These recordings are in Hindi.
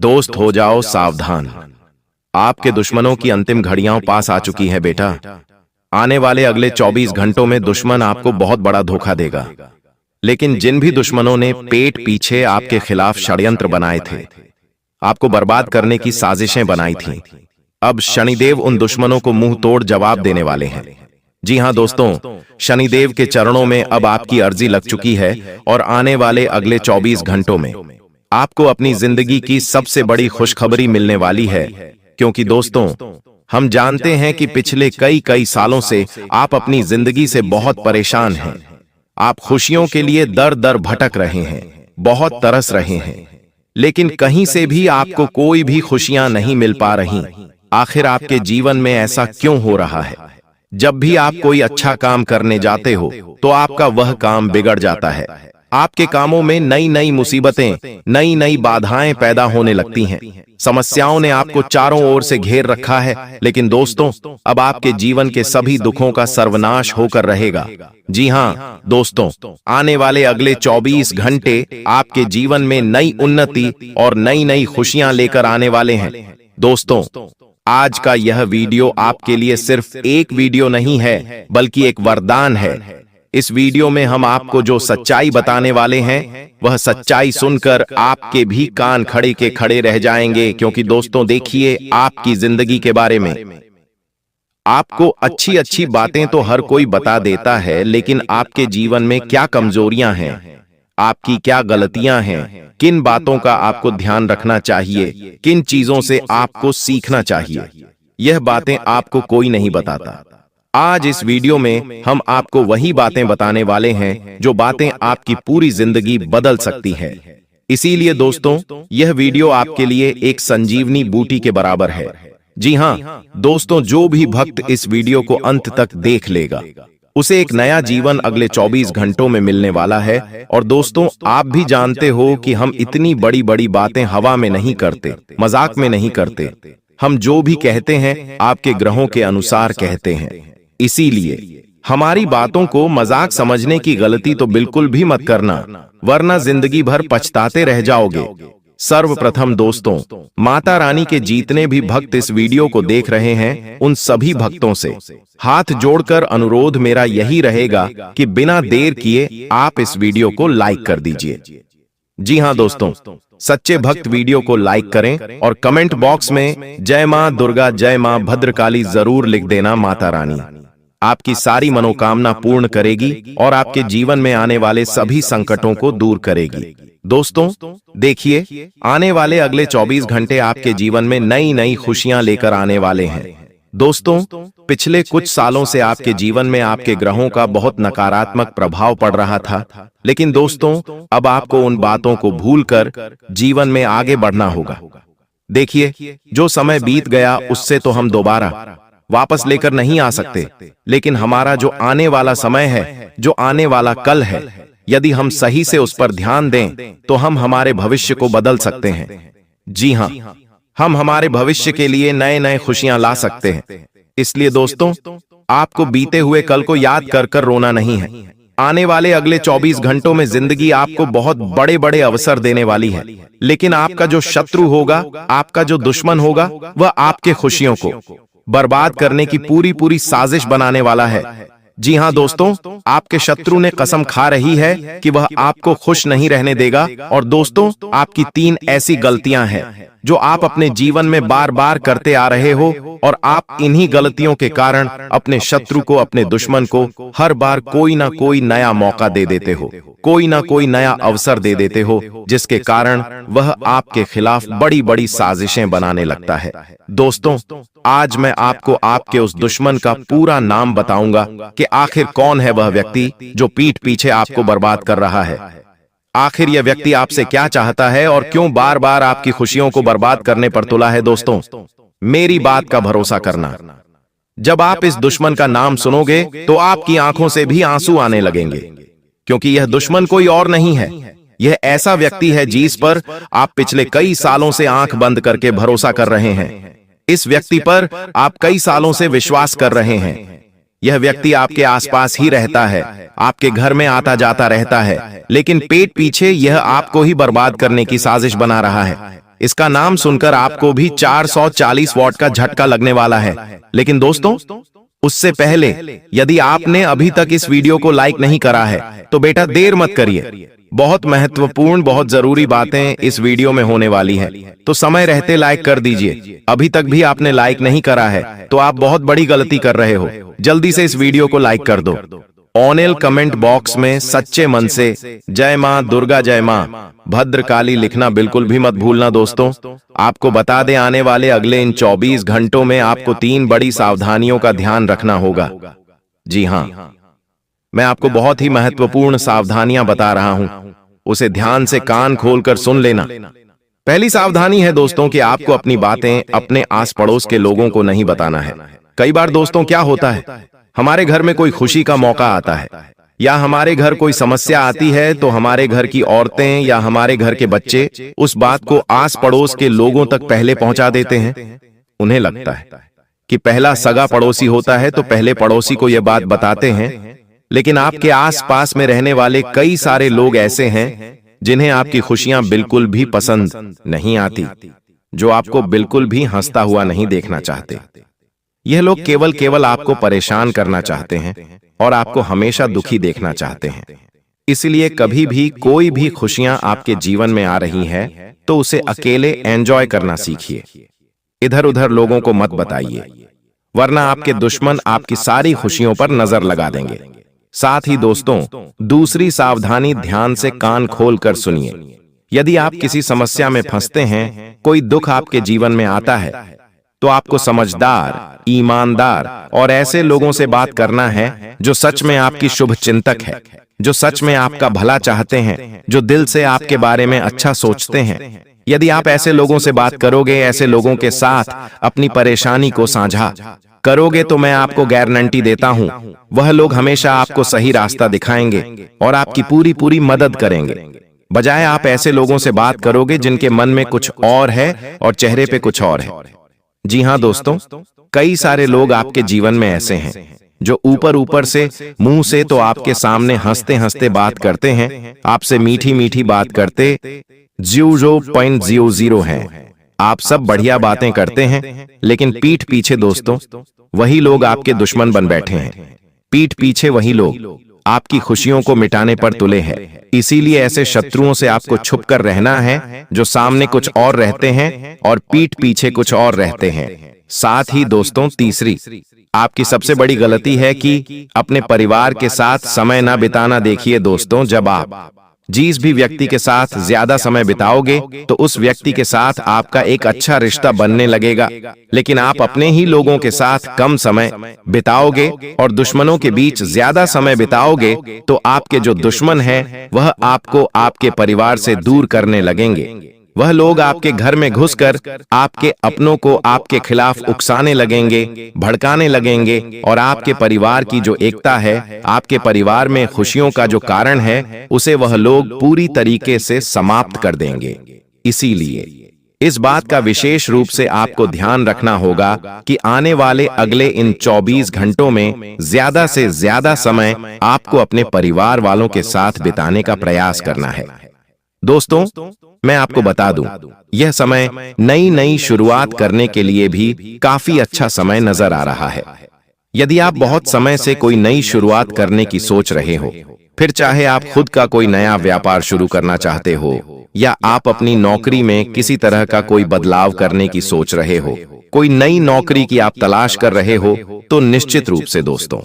दोस्त हो जाओ सावधान। आपके दुश्मनों की अंतिम घड़ियां पास आ चुकी हैं बेटा। आने वाले अगले 24 घंटों में दुश्मन आपको बहुत बड़ा धोखा देगा। लेकिन जिन भी दुश्मनों ने पेट पीछे आपके खिलाफ षड्यंत्र बनाए थे, आपको बर्बाद करने की साजिशें बनाई थीं, अब शनिदेव उन दुश्मनों को मुंह तोड़ जवाब देने वाले हैं। जी हां दोस्तों, शनिदेव के चरणों में अब आपकी अर्जी लग चुकी है और आने वाले अगले 24 घंटों में आपको अपनी जिंदगी की सबसे बड़ी खुशखबरी मिलने वाली है। क्योंकि दोस्तों, हम जानते हैं कि पिछले कई सालों से आप अपनी जिंदगी से बहुत परेशान हैं। आप खुशियों के लिए दर दर भटक रहे हैं, बहुत तरस रहे हैं, लेकिन कहीं से भी आपको कोई भी खुशियां नहीं मिल पा रही। आखिर आपके जीवन में ऐसा क्यों हो रहा है? जब भी आप कोई अच्छा काम करने जाते हो तो आपका वह काम बिगड़ जाता है। आपके कामों में नई मुसीबतें, नई बाधाएं पैदा होने लगती हैं। समस्याओं ने आपको चारों ओर से घेर रखा है। लेकिन दोस्तों, अब आपके जीवन के सभी दुखों का सर्वनाश होकर रहेगा। जी हां दोस्तों, आने वाले अगले 24 घंटे आपके जीवन में नई उन्नति और नई खुशियां लेकर आने वाले हैं। दोस्तों, आज का यह वीडियो आपके लिए सिर्फ एक वीडियो नहीं है, बल्कि एक वरदान है। इस वीडियो में हम आपको जो सच्चाई बताने वाले हैं, वह सच्चाई सुनकर आपके भी कान खड़े के खड़े रह जाएंगे। क्योंकि दोस्तों देखिए, आपकी जिंदगी के बारे में आपको अच्छी बातें तो हर कोई बता देता है, लेकिन आपके जीवन में क्या कमजोरियां हैं, आपकी क्या गलतियां हैं, किन बातों का आपको ध्यान रखना चाहिए, किन चीजों से आपको सीखना चाहिए, यह बातें आपको कोई नहीं बताता। आज इस वीडियो में हम आपको वही बातें बताने वाले हैं जो बातें आपकी पूरी जिंदगी बदल सकती है। इसीलिए दोस्तों, यह वीडियो आपके लिए एक संजीवनी बूटी के बराबर है। जी हां दोस्तों, जो भी भक्त इस वीडियो को अंत तक देख लेगा, उसे एक नया जीवन अगले 24 घंटों में मिलने वाला है। और दोस्तों, आप भी जानते हो कि हम इतनी बड़ी बातें हवा में नहीं करते, मजाक में नहीं करते। हम जो भी कहते हैं आपके ग्रहों के अनुसार कहते हैं। इसीलिए हमारी बातों को मजाक समझने की गलती तो बिल्कुल भी मत करना, वरना जिंदगी भर पछताते रह जाओगे। सर्वप्रथम दोस्तों, माता रानी के जितने भी भक्त इस वीडियो को देख रहे हैं, उन सभी भक्तों से हाथ जोड़कर अनुरोध मेरा यही रहेगा कि बिना देर किए आप इस वीडियो को लाइक कर दीजिए। जी हां दोस्तों, सच्चे भक्त वीडियो को लाइक करें और कमेंट बॉक्स में जय मां दुर्गा, जय मां भद्रकाली जरूर लिख देना। माता रानी आपकी सारी मनोकामना पूर्ण करेगी और आपके जीवन में आने वाले सभी संकटों को दूर करेगी। दोस्तों देखिए, आने वाले अगले 24 घंटे आपके जीवन में नई खुशियां लेकर आने वाले हैं। दोस्तों, पिछले कुछ सालों से आपके जीवन में आपके ग्रहों का बहुत नकारात्मक प्रभाव पड़ रहा था। लेकिन दोस्तों, अब आपको उन बातों को भूलकर जीवन में आगे बढ़ना होगा। देखिए, जो समय बीत गया उससे तो हम दोबारा वापस लेकर नहीं आ सकते, लेकिन हमारा जो आने वाला समय है, जो आने वाला कल है, यदि हम सही से उस पर ध्यान दें तो हम हमारे भविष्य को बदल सकते हैं। जी हां, हम हमारे भविष्य के लिए नए खुशियां ला सकते हैं। इसलिए दोस्तों, आपको बीते हुए कल को याद कर कर रोना नहीं है। आने वाले अगले 24 घंटों में जिंदगी आपको बहुत बड़े अवसर देने वाली है। लेकिन आपका जो शत्रु होगा, आपका जो दुश्मन होगा, वह आपके खुशियों को बर्बाद करने की पूरी साजिश बनाने वाला है। जी हां दोस्तों, आपके शत्रु ने कसम खा रही है कि वह आपको खुश नहीं रहने देगा। और दोस्तों, आपकी 3 ऐसी गलतियां हैं जो आप अपने जीवन में बार करते आ रहे हो, और आप इन्हीं गलतियों के कारण अपने शत्रु को, अपने दुश्मन को हर बार कोई ना कोई नया मौका दे देते हो, कोई ना कोई नया अवसर दे देते हो, जिसके कारण वह आपके खिलाफ बड़ी साजिशें बनाने लगता है। दोस्तों, आज मैं आपको आपके उस दुश्मन का पूरा नाम बताऊंगा कि आखिर कौन है वह व्यक्ति जो पीठ पीछे आपको बर्बाद कर रहा है। आखिर यह व्यक्ति आपसे क्या चाहता है और क्यों बार आपकी खुशियों को बर्बाद करने पर तुला है। दोस्तों, मेरी बात का भरोसा करना, जब आप इस दुश्मन का नाम सुनोगे तो आपकी आंखों से भी आंसू आने लगेंगे। क्योंकि यह दुश्मन कोई और नहीं है, यह ऐसा व्यक्ति है जिस पर आप पिछले कई सालों से आंख बंद करके भरोसा कर रहे हैं। इस व्यक्ति पर आप कई सालों से विश्वास कर रहे हैं। यह व्यक्ति आपके आसपास ही रहता है, आपके घर में आता जाता रहता है, लेकिन पेट पीछे यह आपको ही बर्बाद करने की साजिश बना रहा है। इसका नाम सुनकर आपको भी 440 वॉट का झटका लगने वाला है। लेकिन दोस्तों, उससे पहले यदि आपने अभी तक इस वीडियो को लाइक नहीं करा है तो बेटा देर मत करिए। बहुत महत्वपूर्ण, बहुत जरूरी बातें इस वीडियो में होने वाली है, तो समय रहते लाइक कर दीजिए। अभी तक भी आपने लाइक नहीं करा है तो आप बहुत बड़ी गलती कर रहे हो। जल्दी से इस वीडियो को लाइक कर दो। ऑनेल कमेंट बॉक्स में सच्चे मन से जय मां दुर्गा, जय मां भद्रकाली लिखना बिल्कुल भी मत भूलना। दोस्तों, आपको बता दें, आने वाले अगले इन 24 घंटों में आपको 3 बड़ी सावधानियों का ध्यान रखना होगा। जी हां, मैं आपको बहुत ही महत्वपूर्ण सावधानियां बता रहा हूं, उसे ध्यान से कान खोलकर सुन लेना। पहली सावधानी है दोस्तों कि आपको अपनी बातें अपने आस पड़ोस के लोगों को नहीं बताना है। कई बार दोस्तों क्या होता है, हमारे घर में कोई खुशी का मौका आता है या हमारे घर कोई समस्या आती है तो हमारे घर की औरतें या हमारे घर के बच्चे उस बात को आस पड़ोस के लोगों तक पहले पहुंचा देते हैं। उन्हें लगता है कि पहला सगा पड़ोसी होता है तो पहले पड़ोसी को यह बात बताते हैं। लेकिन आपके आस पास में रहने वाले कई सारे लोग ऐसे हैं जिन्हें आपकी खुशियां बिल्कुल भी पसंद नहीं आती, जो आपको बिल्कुल भी हंसता हुआ नहीं देखना चाहते। यह लोग केवल आपको परेशान करना चाहते हैं और आपको हमेशा दुखी देखना चाहते हैं। इसलिए कभी भी कोई भी खुशियां आपके जीवन में आ रही है तो उसे अकेले एंजॉय करना सीखिए। इधर उधर लोगों को मत बताइए, वरना आपके दुश्मन आपकी सारी खुशियों पर नजर लगा देंगे। साथ ही दोस्तों, दूसरी सावधानी, ध्यान से कान खोलकर सुनिए। यदि आप किसी समस्या में फंसते हैं, कोई दुख आपके जीवन में आता है, तो आपको समझदार, ईमानदार और ऐसे लोगों से बात करना है जो सच में आपकी शुभ चिंतक है, जो सच में आपका भला चाहते हैं, जो दिल से आपके बारे में अच्छा सोचते हैं। यदि आप ऐसे लोगों से बात करोगे, ऐसे लोगों के साथ अपनी परेशानी को साझा करोगे, तो मैं आपको गारंटी देता हूं, वह लोग हमेशा आपको सही रास्ता दिखाएंगे और आपकी पूरी मदद करेंगे। बजाय आप ऐसे लोगों से बात करोगे जिनके मन में कुछ और है और चेहरे पे कुछ और है। जी हां दोस्तों, कई सारे लोग आपके जीवन में ऐसे हैं जो ऊपर से, मुंह से तो आपके सामने हंसते हंसते बात करते हैं, आपसे मीठी मीठी बात करते 0.00 हैं। आप सब बढ़िया बातें करते हैं, लेकिन पीठ पीछे दोस्तों वही लोग आपके दुश्मन बन बैठे हैं। पीठ पीछे वही लोग आपकी खुशियों को मिटाने पर तुले हैं। इसीलिए ऐसे शत्रुओं से आपको छुपकर रहना है जो सामने कुछ और रहते हैं और पीठ पीछे कुछ और रहते हैं। साथ ही दोस्तों, तीसरी आपकी सबसे बड़ी गलती है कि अपने परिवार के साथ समय ना बिताना। देखिए दोस्तों, जब आप जिस भी व्यक्ति के साथ ज्यादा समय बिताओगे तो उस व्यक्ति के साथ आपका एक अच्छा रिश्ता बनने लगेगा। लेकिन आप अपने ही लोगों के साथ कम समय बिताओगे और दुश्मनों के बीच ज्यादा समय बिताओगे तो आपके जो दुश्मन हैं वह आपको आपके परिवार से दूर करने लगेंगे। वह लोग आपके घर में घुसकर आपके अपनों को आपके खिलाफ उकसाने लगेंगे, भड़काने लगेंगे और आपके परिवार की जो एकता है, आपके परिवार में खुशियों का जो कारण है, उसे वह लोग पूरी तरीके से समाप्त कर देंगे। इसीलिए इस बात का विशेष रूप से आपको ध्यान रखना होगा कि आने वाले अगले इन 24 घंटों में ज्यादा से ज्यादा समय आपको अपने परिवार वालों के साथ बिताने का प्रयास करना है। दोस्तों, मैं आपको बता दूं, यह समय नई शुरुआत करने के लिए भी काफी अच्छा समय नजर आ रहा है। यदि आप बहुत समय से कोई नई शुरुआत करने की सोच रहे हो, फिर चाहे आप खुद का कोई नया व्यापार शुरू करना चाहते हो या आप अपनी नौकरी में किसी तरह का कोई बदलाव करने की सोच रहे हो, कोई नई नौकरी की आप तलाश कर रहे हो, तो निश्चित रूप से दोस्तों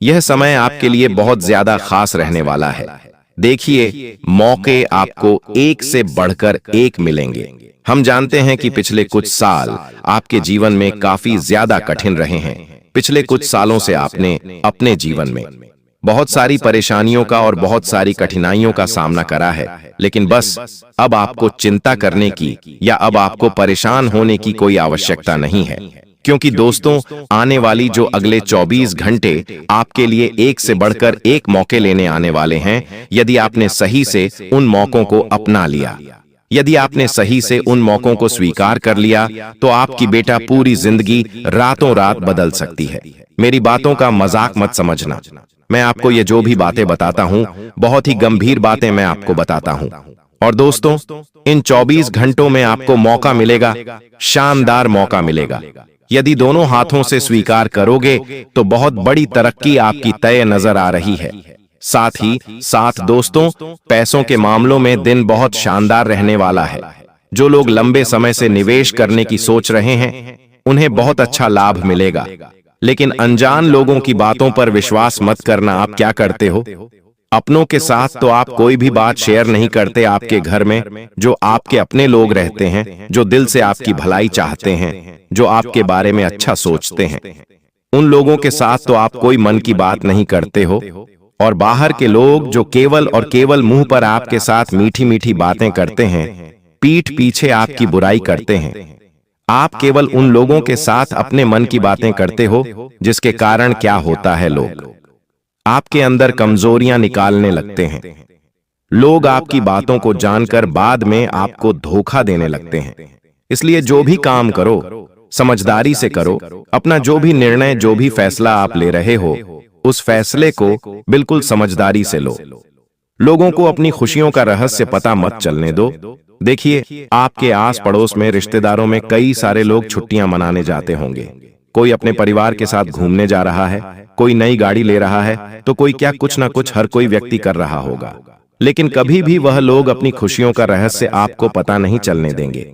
यह समय आपके लिए बहुत ज्यादा खास रहने वाला है। देखिए, मौके आपको एक से बढ़कर एक मिलेंगे। हम जानते हैं कि पिछले कुछ साल आपके जीवन में काफी ज्यादा कठिन रहे हैं। पिछले कुछ सालों से आपने अपने जीवन में बहुत सारी परेशानियों का और बहुत सारी कठिनाइयों का सामना करा है। लेकिन बस अब आपको चिंता करने की या अब आपको परेशान होने की कोई आवश्यकता नहीं है, क्योंकि दोस्तों आने वाली जो अगले 24 घंटे आपके लिए एक से बढ़कर एक मौके लेने आने वाले हैं। यदि आपने सही से उन मौकों को अपना लिया, यदि आपने सही से उन मौकों को स्वीकार कर लिया, तो आपकी बेटा पूरी जिंदगी रातों रात बदल सकती है। मेरी बातों का मजाक मत समझना। मैं आपको ये जो भी बातें बताता हूँ, बहुत ही गंभीर बातें मैं आपको बताता हूँ। और दोस्तों, इन 24 घंटों में आपको मौका मिलेगा, शानदार मौका मिलेगा। यदि दोनों हाथों से स्वीकार करोगे तो बहुत बड़ी तरक्की आपकी तय नजर आ रही है। साथ ही साथ दोस्तों, पैसों के मामलों में दिन बहुत शानदार रहने वाला है। जो लोग लंबे समय से निवेश करने की सोच रहे हैं, उन्हें बहुत अच्छा लाभ मिलेगा। लेकिन अनजान लोगों की बातों पर विश्वास मत करना। आप क्या करते हो? अपनों के साथ तो आप कोई भी बात शेयर नहीं करते। आपके घर में जो आपके अपने लोग रहते हैं, जो दिल से आपकी भलाई चाहते हैं, जो आपके बारे में अच्छा सोचते हैं, उन लोगों के साथ तो आप कोई मन की बात नहीं करते हो। और बाहर के लोग जो केवल और केवल मुंह पर आपके साथ मीठी मीठी बातें करते हैं, पीठ पीछे आपकी बुराई करते हैं। आप केवल उन लोगों के साथ अपने मन की बातें करते हो, जिसके कारण क्या होता है, लोग आपके अंदर कमजोरियां निकालने लगते हैं। लोग आपकी बातों को जानकर बाद में आपको धोखा देने लगते हैं। इसलिए जो भी काम करो, समझदारी से करो। अपना जो भी निर्णय, जो भी फैसला आप ले रहे हो, उस फैसले को बिल्कुल समझदारी से लो। लोगों को अपनी खुशियों का रहस्य पता मत चलने दो। देखिए, आपके आस पड़ोस में, रिश्तेदारों में कई सारे लोग छुट्टियां मनाने जाते होंगे। कोई अपने परिवार के साथ घूमने जा रहा है, कोई नई गाड़ी ले रहा है, तो कोई क्या, कुछ ना कुछ हर कोई व्यक्ति कर रहा होगा। लेकिन कभी भी वह लोग अपनी खुशियों का रहस्य आपको पता नहीं चलने देंगे।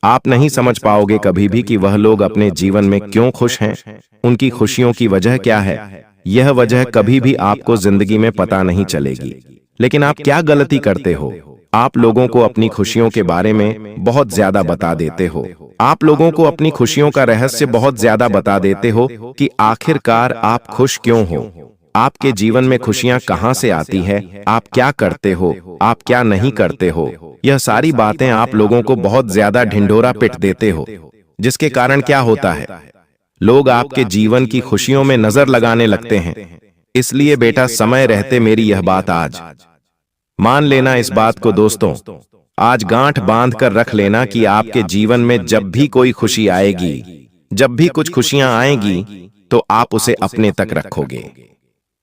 आप नहीं समझ पाओगे कभी भी कि वह लोग अपने जीवन में क्यों खुश हैं, उनकी खुशियों की वजह क्या है। यह वजह कभी भी आपको जिंदगी में पता नहीं चलेगी। लेकिन आप क्या गलती करते हो? आप लोगों को अपनी खुशियों के बारे में बहुत ज्यादा बता देते हो। आप लोगों को अपनी खुशियों का रहस्य बहुत ज्यादा बता देते हो कि आखिरकार आप खुश क्यों हो, आपके जीवन में खुशियां कहां से आती है, आप क्या करते हो, आप क्या नहीं करते हो। यह सारी बातें आप लोगों को बहुत ज्यादा ढिंढोरा पिट देते हो, जिसके कारण क्या होता है, लोग आपके जीवन की खुशियों में नजर लगाने लगते हैं। इसलिए बेटा, समय रहते मेरी यह बात आज मान लेना। इस बात को दोस्तों आज गांठ बांध कर रख लेना कि आपके जीवन में जब भी कोई खुशी आएगी, जब भी कुछ खुशियां आएंगी, तो आप उसे अपने तक रखोगे।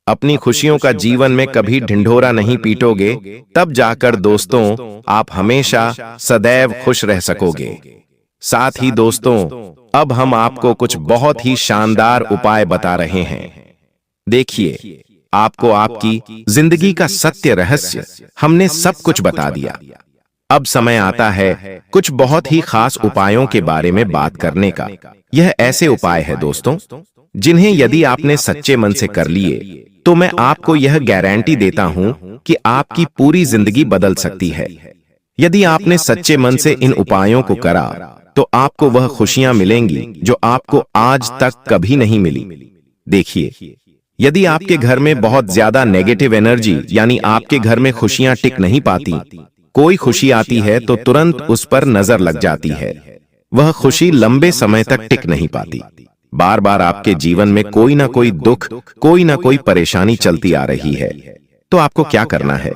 अपनी खुशियों का जीवन में कभी ढिंढोरा नहीं पीटोगे, तब जाकर दोस्तों आप हमेशा सदैव खुश रह सकोगे। साथ ही दोस्तों, अब हम आपको कुछ बहुत ही शानदार उपाय बता रहे हैं। देखिए, आपको आपकी जिंदगी का सत्य रहस्य हमने सब कुछ बता दिया। अब समय आता है कुछ बहुत ही खास उपायों के बारे में बात करने का। यह ऐसे उपाय है दोस्तों, जिन्हें यदि आपने सच्चे मन से कर लिए, तो मैं आपको यह गारंटी देता हूं कि आपकी पूरी जिंदगी बदल सकती है। यदि आपने सच्चे मन से इन उपायों को करा, तो आपको वह खुशियां मिलेंगी जो आपको आज तक कभी नहीं मिली। देखिए, यदि आपके घर में बहुत ज्यादा नेगेटिव एनर्जी, यानी आपके घर में खुशियां टिक नहीं पाती, कोई खुशी आती है तो तुरंत उस पर नजर लग जाती है, वह खुशी लंबे समय तक टिक नहीं पाती। बार बार आपके जीवन में कोई ना कोई दुख, कोई ना कोई परेशानी चलती आ रही है, तो आपको क्या करना है?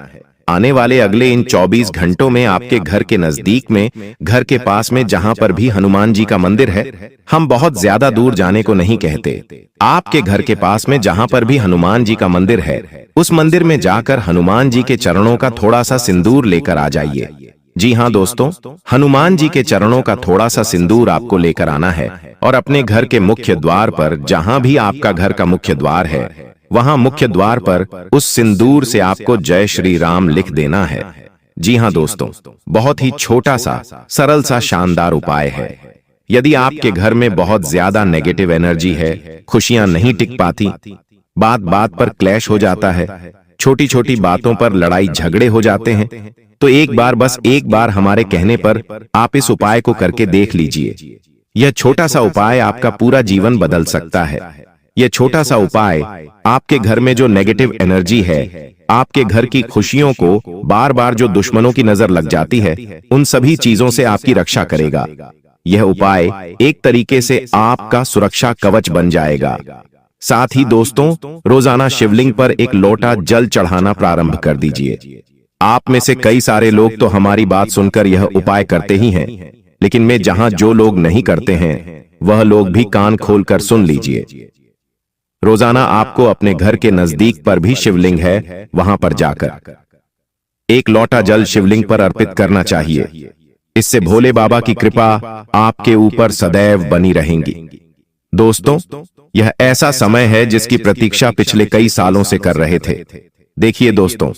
आने वाले अगले इन 24 घंटों में आपके घर के नजदीक में, घर के पास में जहां पर भी हनुमान जी का मंदिर है, हम बहुत ज्यादा दूर जाने को नहीं कहते, आपके घर के पास में जहां पर भी हनुमान जी का मंदिर है, उस मंदिर में जाकर हनुमान जी के चरणों का थोड़ा सा सिंदूर लेकर आ जाइए। जी हाँ दोस्तों, हनुमान जी के चरणों का थोड़ा सा सिंदूर आपको लेकर आना है और अपने घर के मुख्य द्वार पर, जहां भी आपका घर का मुख्य द्वार है, वहां मुख्य द्वार पर उस सिंदूर से आपको जय श्री राम लिख देना है। जी हाँ दोस्तों, बहुत ही छोटा सा, सरल सा, शानदार उपाय है। यदि आपके घर में बहुत ज्यादा नेगेटिव एनर्जी है, खुशियां नहीं टिक पाती, बात बात पर क्लैश हो जाता है, छोटी छोटी बातों पर लड़ाई झगड़े हो जाते हैं, तो एक बार, बस एक बार हमारे कहने पर आप इस उपाय को करके देख लीजिए। यह छोटा सा उपाय आपका पूरा जीवन बदल सकता है। यह छोटा सा उपाय आपके घर में जो नेगेटिव एनर्जी है, आपके घर की खुशियों को बार बार जो दुश्मनों की नजर लग जाती है, उन सभी चीजों से आपकी रक्षा करेगा। यह उपाय एक तरीके से आपका सुरक्षा कवच बन जाएगा। साथ ही दोस्तों, रोजाना शिवलिंग पर एक लोटा जल चढ़ाना प्रारंभ कर दीजिए। आप में से कई सारे लोग तो हमारी बात सुनकर यह उपाय करते ही हैं, लेकिन मैं जहां जो लोग नहीं करते हैं, वह लोग भी कान खोलकर सुन लीजिए। रोजाना आपको अपने घर के नजदीक पर भी शिवलिंग है, वहां पर जाकर एक लोटा जल शिवलिंग पर अर्पित करना चाहिए। इससे भोले बाबा की कृपा आपके ऊपर सदैव बनी रहेंगी। दोस्तों, यह ऐसा समय है जिसकी प्रतीक्षा पिछले कई सालों से कर रहे थे। देखिए दोस्तों,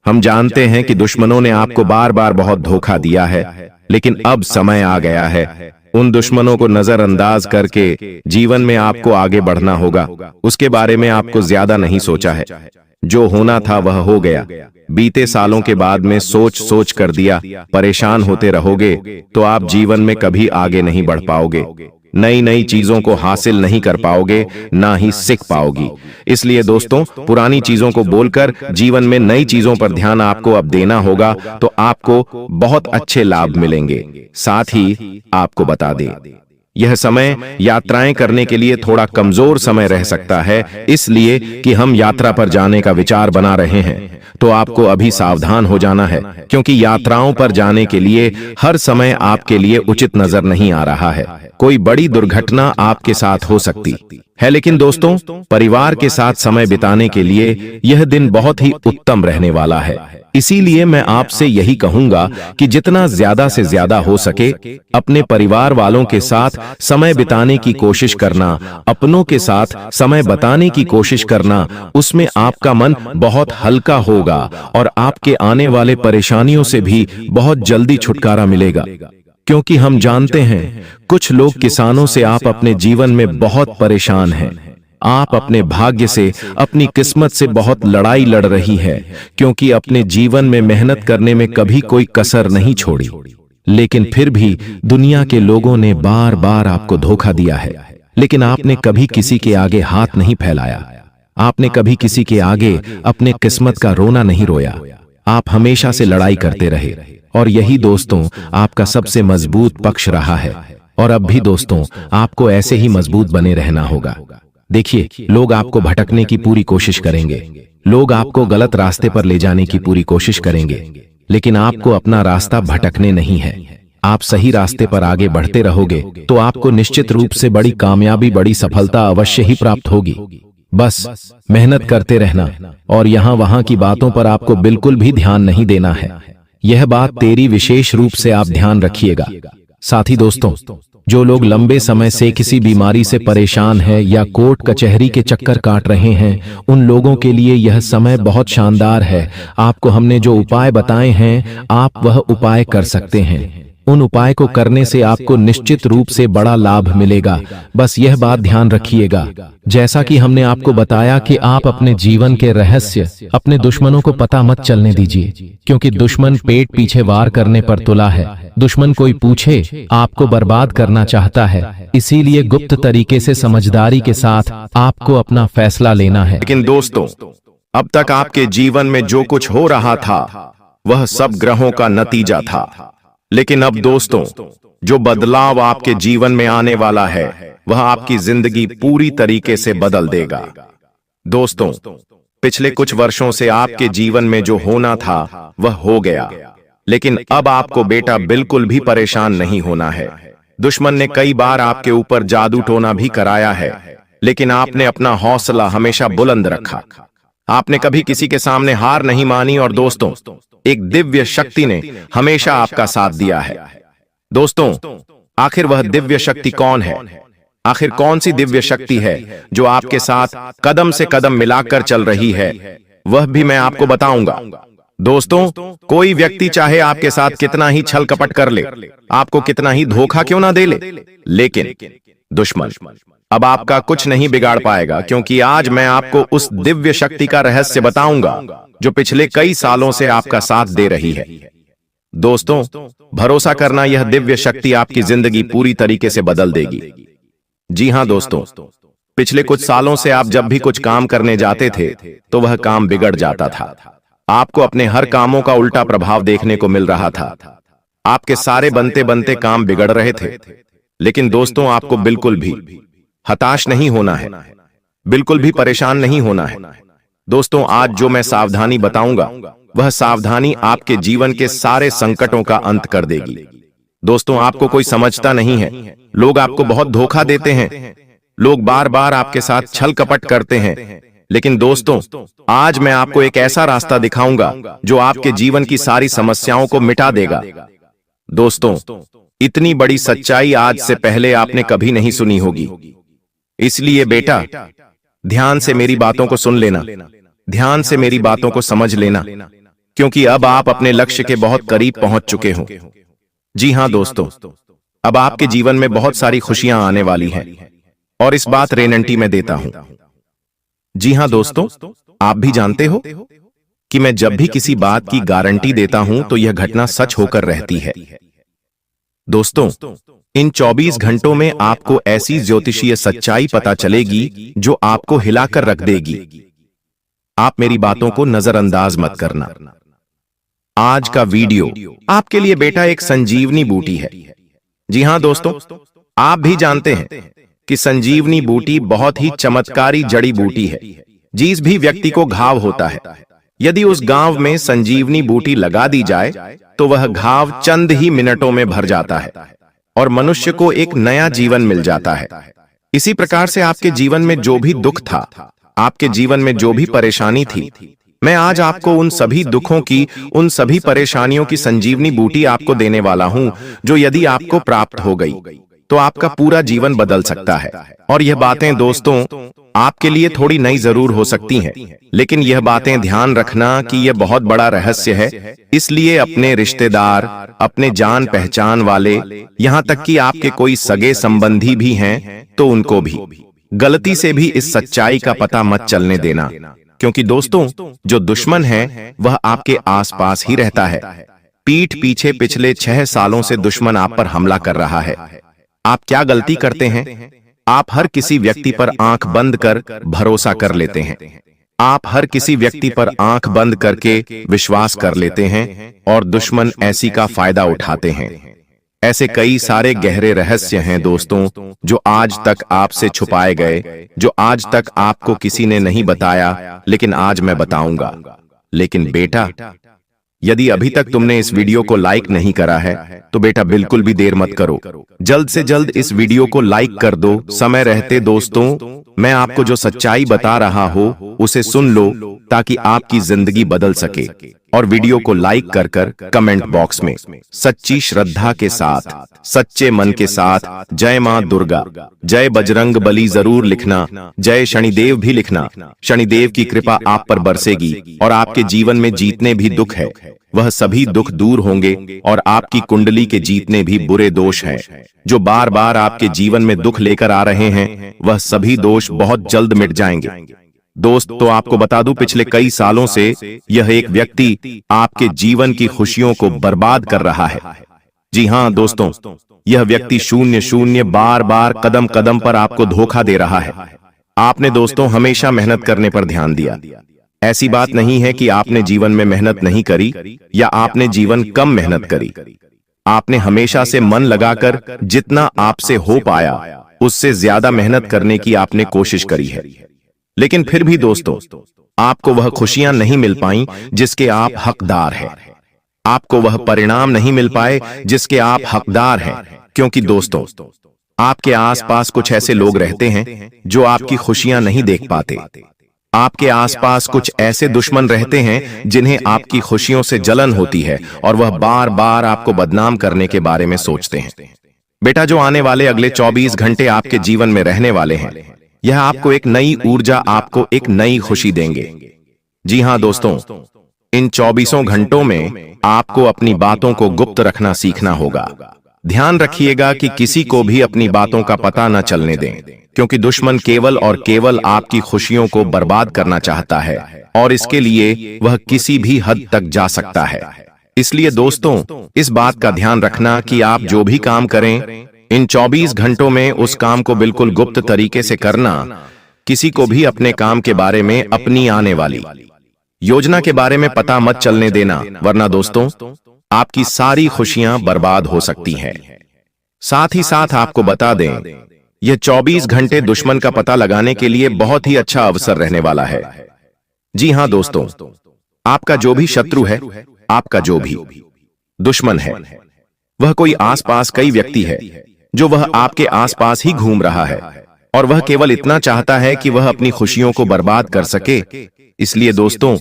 हम जानते हैं कि दुश्मनों ने आपको बार बार बहुत धोखा दिया है, लेकिन अब समय आ गया है उन दुश्मनों को नजरअंदाज करके जीवन में आपको आगे बढ़ना होगा। उसके बारे में आपको ज्यादा नहीं सोचा है। जो होना था वह हो गया। बीते सालों के बाद में सोच सोच कर दिया। परेशान होते रहोगे तो आप जीवन में कभी आगे नहीं बढ़ पाओगे, नई नई चीजों को हासिल नहीं कर पाओगे, ना ही सीख पाओगी। इसलिए दोस्तों, पुरानी चीजों को बोलकर जीवन में नई चीजों पर ध्यान आपको अब देना होगा, तो आपको बहुत अच्छे लाभ मिलेंगे। साथ ही आपको बता दें, यह समय यात्राएं करने के लिए थोड़ा कमजोर समय रह सकता है, इसलिए कि हम यात्रा पर जाने का विचार बना रहे हैं। तो आपको अभी सावधान हो जाना है, क्योंकि यात्राओं पर जाने के लिए हर समय आपके लिए उचित नजर नहीं आ रहा है। कोई बड़ी दुर्घटना आपके साथ हो सकती है। लेकिन दोस्तों, परिवार के साथ समय बिताने के लिए यह दिन बहुत ही उत्तम रहने वाला है। इसीलिए मैं आपसे यही कहूंगा कि जितना ज्यादा से ज्यादा हो सके अपने परिवार वालों के साथ समय बिताने की कोशिश करना, अपनों के साथ समय बिताने की कोशिश करना, उसमें आपका मन बहुत हल्का होगा और आपके आने वाले परेशानियों से भी बहुत जल्दी छुटकारा मिलेगा। क्योंकि हम जानते हैं कुछ लोग किसानों से आप अपने जीवन में बहुत परेशान हैं। आप अपने भाग्य से, अपनी किस्मत से बहुत लड़ाई लड़ रही है, क्योंकि अपने जीवन में मेहनत करने में कभी कोई कसर नहीं छोड़ी। लेकिन फिर भी दुनिया के लोगों ने बार बार आपको धोखा दिया है, लेकिन आपने कभी किसी के आगे हाथ नहीं फैलाया। आपने कभी किसी के आगे अपने किस्मत का रोना नहीं रोया। आप हमेशा से लड़ाई करते रहे, और यही दोस्तों आपका सबसे मजबूत पक्ष रहा है। और अब भी दोस्तों, आपको ऐसे ही मजबूत बने रहना होगा। देखिए, लोग आपको भटकने की पूरी कोशिश करेंगे, लोग आपको गलत रास्ते पर ले जाने की पूरी कोशिश करेंगे, लेकिन आपको अपना रास्ता भटकने नहीं है। आप सही रास्ते पर आगे बढ़ते रहोगे तो आपको निश्चित रूप से बड़ी कामयाबी, बड़ी सफलता अवश्य ही प्राप्त होगी। बस मेहनत करते रहना, और यहाँ वहां की बातों पर आपको बिल्कुल भी ध्यान नहीं देना है। यह बात तेरी विशेष रूप से आप ध्यान रखिएगा। साथ ही दोस्तों, जो लोग लंबे समय से किसी बीमारी से परेशान हैं या कोर्ट कचहरी के चक्कर काट रहे हैं, उन लोगों के लिए यह समय बहुत शानदार है। आपको हमने जो उपाय बताए हैं, आप वह उपाय कर सकते हैं। उन उपाय को करने से आपको निश्चित रूप से बड़ा लाभ मिलेगा। बस यह बात ध्यान रखिएगा, जैसा कि हमने आपको बताया, कि आप अपने जीवन के रहस्य अपने दुश्मनों को पता मत चलने दीजिए, क्योंकि दुश्मन पेट पीछे वार करने पर तुला है। दुश्मन कोई पूछे आपको बर्बाद करना चाहता है, इसीलिए गुप्त तरीके से समझदारी के साथ आपको अपना फैसला लेना है। लेकिन दोस्तों, अब तक आपके जीवन में जो कुछ हो रहा था वह सब ग्रहों का नतीजा था। लेकिन अब दोस्तों, जो बदलाव आपके जीवन में आने वाला है वह आपकी जिंदगी पूरी तरीके से बदल देगा। दोस्तों, पिछले कुछ वर्षों से आपके जीवन में जो होना था वह हो गया, लेकिन अब आपको बेटा बिल्कुल भी परेशान नहीं होना है। दुश्मन ने कई बार आपके ऊपर जादू टोना भी कराया है, लेकिन आपने अपना हौसला हमेशा बुलंद रखा। आपने कभी किसी के सामने हार नहीं मानी, और दोस्तों, एक दिव्य शक्ति ने हमेशा आपका साथ दिया है। दोस्तों, आखिर वह दिव्य शक्ति कौन है? आखिर कौन सी दिव्य शक्ति है जो आपके साथ कदम से कदम मिलाकर चल रही है? वह भी मैं आपको बताऊंगा। दोस्तों, कोई व्यक्ति चाहे आपके साथ कितना ही छल कपट कर ले, आपको कितना ही धोखा क्यों ना दे ले, लेकिन दुश्मन अब आपका कुछ नहीं बिगाड़ पाएगा, क्योंकि आज मैं आपको उस दिव्य शक्ति का रहस्य बताऊंगा जो पिछले कई सालों से आपका साथ दे रही है। दोस्तों, भरोसा करना, यह दिव्य शक्ति आपकी जिंदगी पूरी तरीके से बदल देगी। जी हां दोस्तों, पिछले कुछ सालों से आप जब भी कुछ काम करने जाते थे तो वह काम बिगड़ जाता था। आपको अपने हर कामों का उल्टा प्रभाव देखने को मिल रहा था। आपके सारे बनते बनते काम बिगड़ रहे थे। लेकिन दोस्तों, आपको बिल्कुल भी हताश नहीं होना है, बिल्कुल भी परेशान नहीं होना है। दोस्तों, आज जो मैं सावधानी बताऊंगा वह सावधानी आपके जीवन के सारे संकटों का अंत कर देगी। दोस्तों, आपको कोई समझता नहीं है, लोग आपको बहुत धोखा देते हैं, लोग बार बार आपके साथ छल कपट करते हैं, लेकिन दोस्तों, आज मैं आपको एक ऐसा रास्ता दिखाऊंगा जो आपके जीवन की सारी समस्याओं को मिटा देगा। दोस्तों, इतनी बड़ी सच्चाई आज से पहले आपने कभी नहीं सुनी होगी। इसलिए बेटा, ध्यान से मेरी बातों को सुन लेना, ध्यान से मेरी बातों को समझ लेना, क्योंकि अब आप अपने लक्ष्य के बहुत करीब पहुंच चुके हो। जी हां दोस्तों, अब आपके जीवन में बहुत सारी खुशियां आने वाली हैं और इस बात गारंटी मैं देता हूं। जी हां दोस्तों, आप भी जानते हो कि मैं जब भी किसी बात की गारंटी देता हूं तो यह घटना सच होकर रहती है। दोस्तों, इन 24 घंटों में आपको ऐसी ज्योतिषीय सच्चाई पता चलेगी जो आपको हिलाकर रख देगी। आप मेरी बातों को नजरअंदाज मत करना। आज का वीडियो आपके लिए बेटा एक संजीवनी बूटी है। जी हां दोस्तों, आप भी जानते हैं कि संजीवनी बूटी बहुत ही चमत्कारी जड़ी बूटी है। जिस भी व्यक्ति को घाव होता है, यदि उस घाव में संजीवनी बूटी लगा दी जाए तो वह घाव चंद ही मिनटों में भर जाता है और मनुष्य को एक नया जीवन मिल जाता है। इसी प्रकार से आपके जीवन में जो भी दुख था, आपके जीवन में जो भी परेशानी थी, मैं आज आपको उन सभी दुखों की, उन सभी परेशानियों की संजीवनी बूटी आपको देने वाला हूं, जो यदि आपको प्राप्त हो गई तो आपका पूरा जीवन बदल सकता है। और यह बातें दोस्तों आपके लिए थोड़ी नई जरूर हो सकती हैं, लेकिन यह बातें ध्यान रखना कि यह बहुत बड़ा रहस्य है। इसलिए अपने रिश्तेदार, अपने जान पहचान वाले, यहां तक कि आपके कोई सगे संबंधी भी हैं तो उनको भी गलती से भी इस सच्चाई का पता मत चलने देना, क्योंकि दोस्तों जो दुश्मन है वह आपके आसपास ही रहता है। पीठ पीछे पिछले 6 सालों से दुश्मन आप पर हमला कर रहा है। आप क्या गलती करते हैं? आप हर किसी व्यक्ति पर आंख बंद कर भरोसा कर लेते हैं। आप हर किसी व्यक्ति पर आंख बंद करके विश्वास कर लेते हैं और दुश्मन ऐसी का फायदा उठाते हैं। ऐसे कई सारे गहरे रहस्य हैं दोस्तों, जो आज तक आपसे छुपाए गए, जो आज तक आपको किसी ने नहीं बताया, लेकिन आज मैं बताऊंगा। लेकिन बेटा, यदि अभी तक तुमने इस वीडियो को लाइक नहीं करा है तो बेटा बिल्कुल भी देर मत करो, जल्द से जल्द इस वीडियो को लाइक कर दो समय रहते। दोस्तों, मैं आपको जो सच्चाई बता रहा हूं उसे सुन लो ताकि आपकी जिंदगी बदल सके। और वीडियो को लाइक कर कर कमेंट बॉक्स में सच्ची श्रद्धा के साथ, सच्चे मन के साथ जय मां दुर्गा, जय बजरंग बली जरूर लिखना, जय शनिदेव भी लिखना। शनिदेव की कृपा आप पर बरसेगी और आपके जीवन में जितने भी दुख है वह सभी दुख दूर होंगे और आपकी कुंडली के जितने भी बुरे दोष हैं जो बार बार आपके जीवन में दुख लेकर आ रहे हैं, वह सभी दोष बहुत जल्द मिट जाएंगे। दोस्त, तो आपको बता दूं, पिछले कई सालों से यह एक व्यक्ति आपके जीवन की खुशियों को बर्बाद कर रहा है। जी हां दोस्तों, यह व्यक्ति शून्य शून्य बार बार कदम कदम पर आपको धोखा दे रहा है। आपने दोस्तों हमेशा मेहनत करने पर ध्यान दिया। ऐसी बात नहीं है कि आपने जीवन में मेहनत नहीं करी या आपने जीवन कम मेहनत करी। आपने हमेशा से मन लगाकर जितना आपसे हो पाया उससे ज्यादा मेहनत करने की आपने कोशिश करी है, लेकिन फिर भी दोस्तों आपको वह खुशियां नहीं मिल पाई जिसके आप हकदार हैं। आपको वह परिणाम नहीं मिल पाए जिसके आप हकदार हैं, क्योंकि दोस्तों आपके आसपास कुछ ऐसे लोग रहते हैं जो आपकी खुशियां नहीं देख पाते। आपके आसपास कुछ ऐसे दुश्मन रहते हैं जिन्हें आपकी खुशियों से जलन होती है और वह बार बार आपको बदनाम करने के बारे में सोचते हैं। बेटा, जो आने वाले अगले 24 घंटे आपके जीवन में रहने वाले हैं, यह आपको एक नई ऊर्जा, आपको एक नई खुशी देंगे। जी हां दोस्तों, इन 24 घंटों में आपको अपनी बातों को गुप्त रखना सीखना होगा। ध्यान रखिएगा कि किसी को भी अपनी बातों का पता न चलने दें, क्योंकि दुश्मन केवल और केवल आपकी खुशियों को बर्बाद करना चाहता है और इसके लिए वह किसी भी हद तक जा सकता है। इसलिए दोस्तों इस बात का ध्यान रखना कि आप जो भी काम करें, इन 24 घंटों में उस काम को बिल्कुल गुप्त तरीके से करना। किसी को भी अपने काम के बारे में, अपनी आने वाली योजना के बारे में पता मत चलने देना, वरना दोस्तों आपकी सारी खुशियां बर्बाद हो सकती हैं। साथ ही साथ आपको बता दें, यह 24 घंटे दुश्मन का पता लगाने के लिए बहुत ही अच्छा अवसर रहने वाला है। जी हां दोस्तों, आपका जो भी शत्रु है, आपका जो भी दुश्मन है, वह कोई आसपास कई व्यक्ति है जो वह आपके आसपास ही घूम रहा है और वह केवल इतना चाहता है कि वह अपनी खुशियों को बर्बाद कर सके। इसलिए दोस्तों,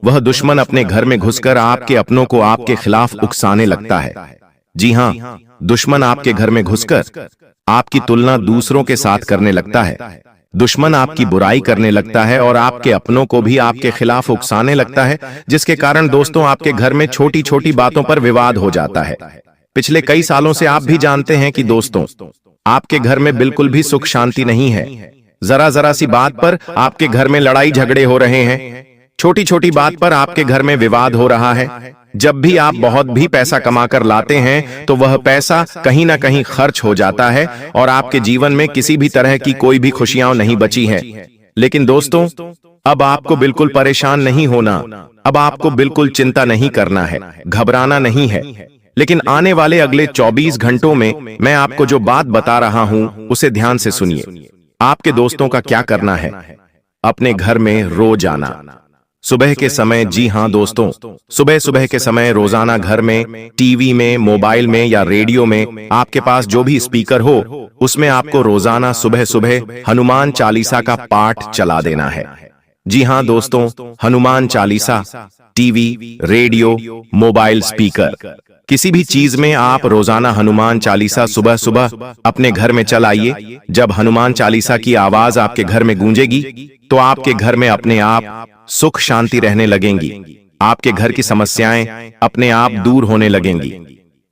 वह दुश्मन अपने घर में घुसकर आपके अपनों को आपके खिलाफ उकसाने लगता है। जी हाँ, दुश्मन आपके घर में घुसकर आपकी तुलना दूसरों के साथ करने लगता है। दुश्मन आपकी बुराई करने लगता है और आपके अपनों को भी आपके खिलाफ उकसाने लगता है, जिसके कारण दोस्तों आपके घर में छोटी छोटी बातों पर विवाद हो जाता है। पिछले कई सालों से आप भी जानते हैं कि दोस्तों, आपके घर में बिल्कुल भी सुख शांति नहीं है। जरा जरा सी बात पर आपके घर में लड़ाई झगड़े हो रहे हैं। छोटी छोटी बात पर आपके घर में विवाद हो रहा है। जब भी आप बहुत भी पैसा कमाकर लाते हैं तो वह पैसा कहीं ना कहीं खर्च हो जाता है और आपके जीवन में किसी भी तरह की कोई भी खुशियां नहीं बची है। लेकिन दोस्तों, अब आपको बिल्कुल परेशान नहीं होना, अब आपको बिल्कुल चिंता नहीं करना है, घबराना नहीं है। लेकिन आने वाले अगले 24 घंटों में मैं आपको जो बात बता रहा हूं उसे ध्यान से सुनिए। आपके दोस्तों का क्या करना है? अपने घर में रोज आना सुबह के समय। जी हां दोस्तों, सुबह सुबह के समय रोजाना घर में, टीवी में, मोबाइल में या रेडियो में, आपके पास जो भी स्पीकर हो उसमें आपको रोजाना सुबह सुबह हनुमान चालीसा का पाठ चला देना है। जी हां दोस्तों, Hanuman Chalisa, TV, radio, mobile, speaker, किसी भी चीज में आप रोजाना हनुमान चालीसा सुबह सुबह अपने घर में चलाइए। जब हनुमान चालीसा की आवाज आपके घर में गूंजेगी तो आपके घर में अपने आप सुख शांति रहने लगेंगी। आपके घर की समस्याएं अपने आप दूर होने लगेंगी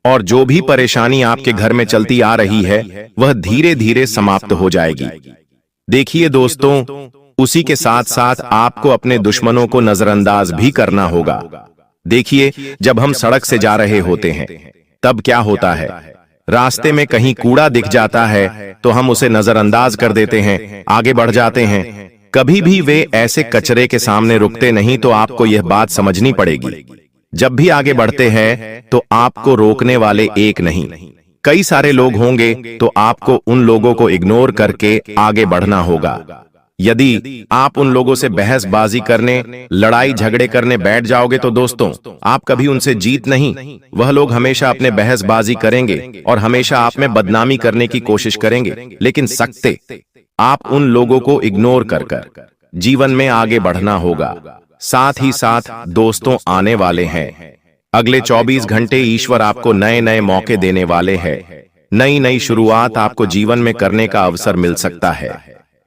और जो भी परेशानी आपके घर में चलती आ रही है वह धीरे धीरे समाप्त हो जाएगी। देखिए दोस्तों, उसी के साथ साथ आपको अपने दुश्मनों को नजरअंदाज भी करना होगा। देखिए, जब हम सड़क से जा रहे होते हैं तब क्या होता है, रास्ते में कहीं कूड़ा दिख जाता है तो हम उसे नजरअंदाज कर देते हैं, आगे बढ़ जाते हैं। कभी भी वे ऐसे कचरे के सामने रुकते नहीं। तो आपको यह बात समझनी पड़ेगी, जब भी आगे बढ़ते हैं तो आपको रोकने वाले एक नहीं, कई सारे लोग होंगे, तो आपको उन लोगों को इग्नोर करके आगे बढ़ना होगा। यदि आप उन लोगों से बहसबाजी करने, लड़ाई झगड़े करने बैठ जाओगे तो दोस्तों, आप कभी उनसे जीत नहीं। वह लोग हमेशा अपने बहसबाजी करेंगे और हमेशा आप में बदनामी करने की कोशिश करेंगे। लेकिन सकते आप उन लोगों को इग्नोर कर जीवन में आगे बढ़ना होगा। साथ ही साथ दोस्तों, आने वाले हैं अगले 24 घंटे ईश्वर आपको नए नए मौके देने वाले हैं। नई नई शुरुआत आपको जीवन में करने का अवसर मिल सकता है।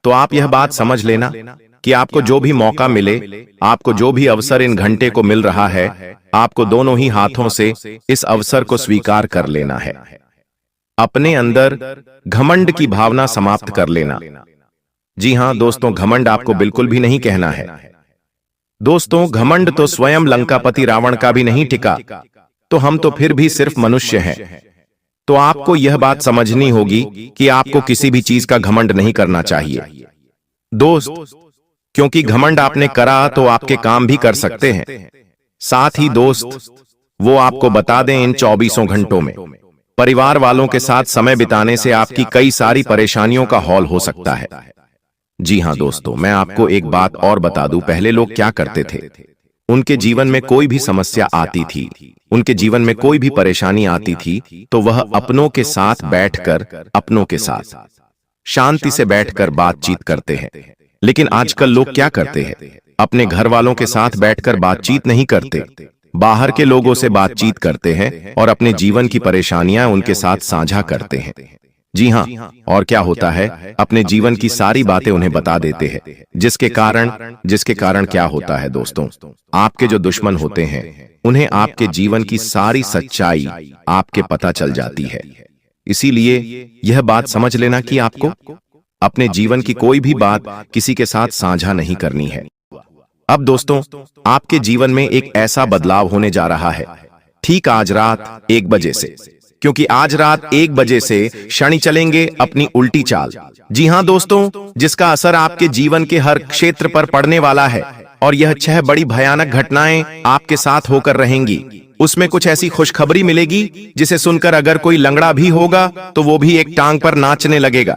तो आप यह बात समझ लेना कि आपको जो भी मौका मिले, आपको जो भी अवसर इन घंटे को मिल रहा है, आपको दोनों ही हाथों से इस अवसर को स्वीकार कर लेना है। अपने अंदर घमंड की भावना समाप्त कर लेना। जी हां दोस्तों, घमंड आपको बिल्कुल भी नहीं कहना है। दोस्तों, घमंड तो स्वयं लंकापति रावण का भी नहीं टिका, तो हम तो फिर भी सिर्फ मनुष्य हैं। तो आपको यह बात समझनी होगी कि आपको किसी भी चीज का घमंड नहीं करना चाहिए दोस्त, क्योंकि घमंड आपने करा तो आपके काम भी कर सकते हैं। साथ ही दोस्त, वो आपको बता दें, इन 24 घंटों में परिवार वालों के साथ समय बिताने से आपकी कई सारी परेशानियों का हौल हो सकता है। जी हां दोस्तों, मैं आपको एक बात और बता दूं, पहले लोग क्या करते थे, उनके जीवन में कोई भी समस्या आती थी, उनके जीवन में कोई भी परेशानी आती थी, तो वह अपनों के साथ बैठकर, अपनों के साथ शांति से बैठकर बातचीत करते हैं। लेकिन आजकल लोग क्या करते हैं, अपने घर वालों के साथ बैठकर बातचीत नहीं करते, बाहर के लोगों से बातचीत करते हैं और अपने जीवन की परेशानियां उनके साथ साझा करते हैं। जी हां, और क्या होता है, अपने जीवन की सारी बातें उन्हें बता देते हैं, जिसके कारण क्या होता है दोस्तों, आपके जो दुश्मन होते हैं उन्हें आपके जीवन की सारी सच्चाई आपके पता चल जाती है। इसीलिए यह बात समझ लेना कि आपको अपने जीवन की कोई भी बात किसी के साथ साझा नहीं करनी है। अब दोस्तों, आपके जीवन में एक ऐसा बदलाव होने जा रहा है, ठीक आज रात 1 बजे से, क्योंकि आज रात 1 बजे से शनि चलेंगे अपनी उल्टी चाल। जी हां दोस्तों, जिसका असर आपके जीवन के हर क्षेत्र पर पड़ने वाला है और यह 6 बड़ी भयानक घटनाएं आपके साथ होकर रहेंगी। उसमें कुछ ऐसी खुशखबरी मिलेगी जिसे सुनकर अगर कोई लंगड़ा भी होगा तो वो भी एक टांग पर नाचने लगेगा।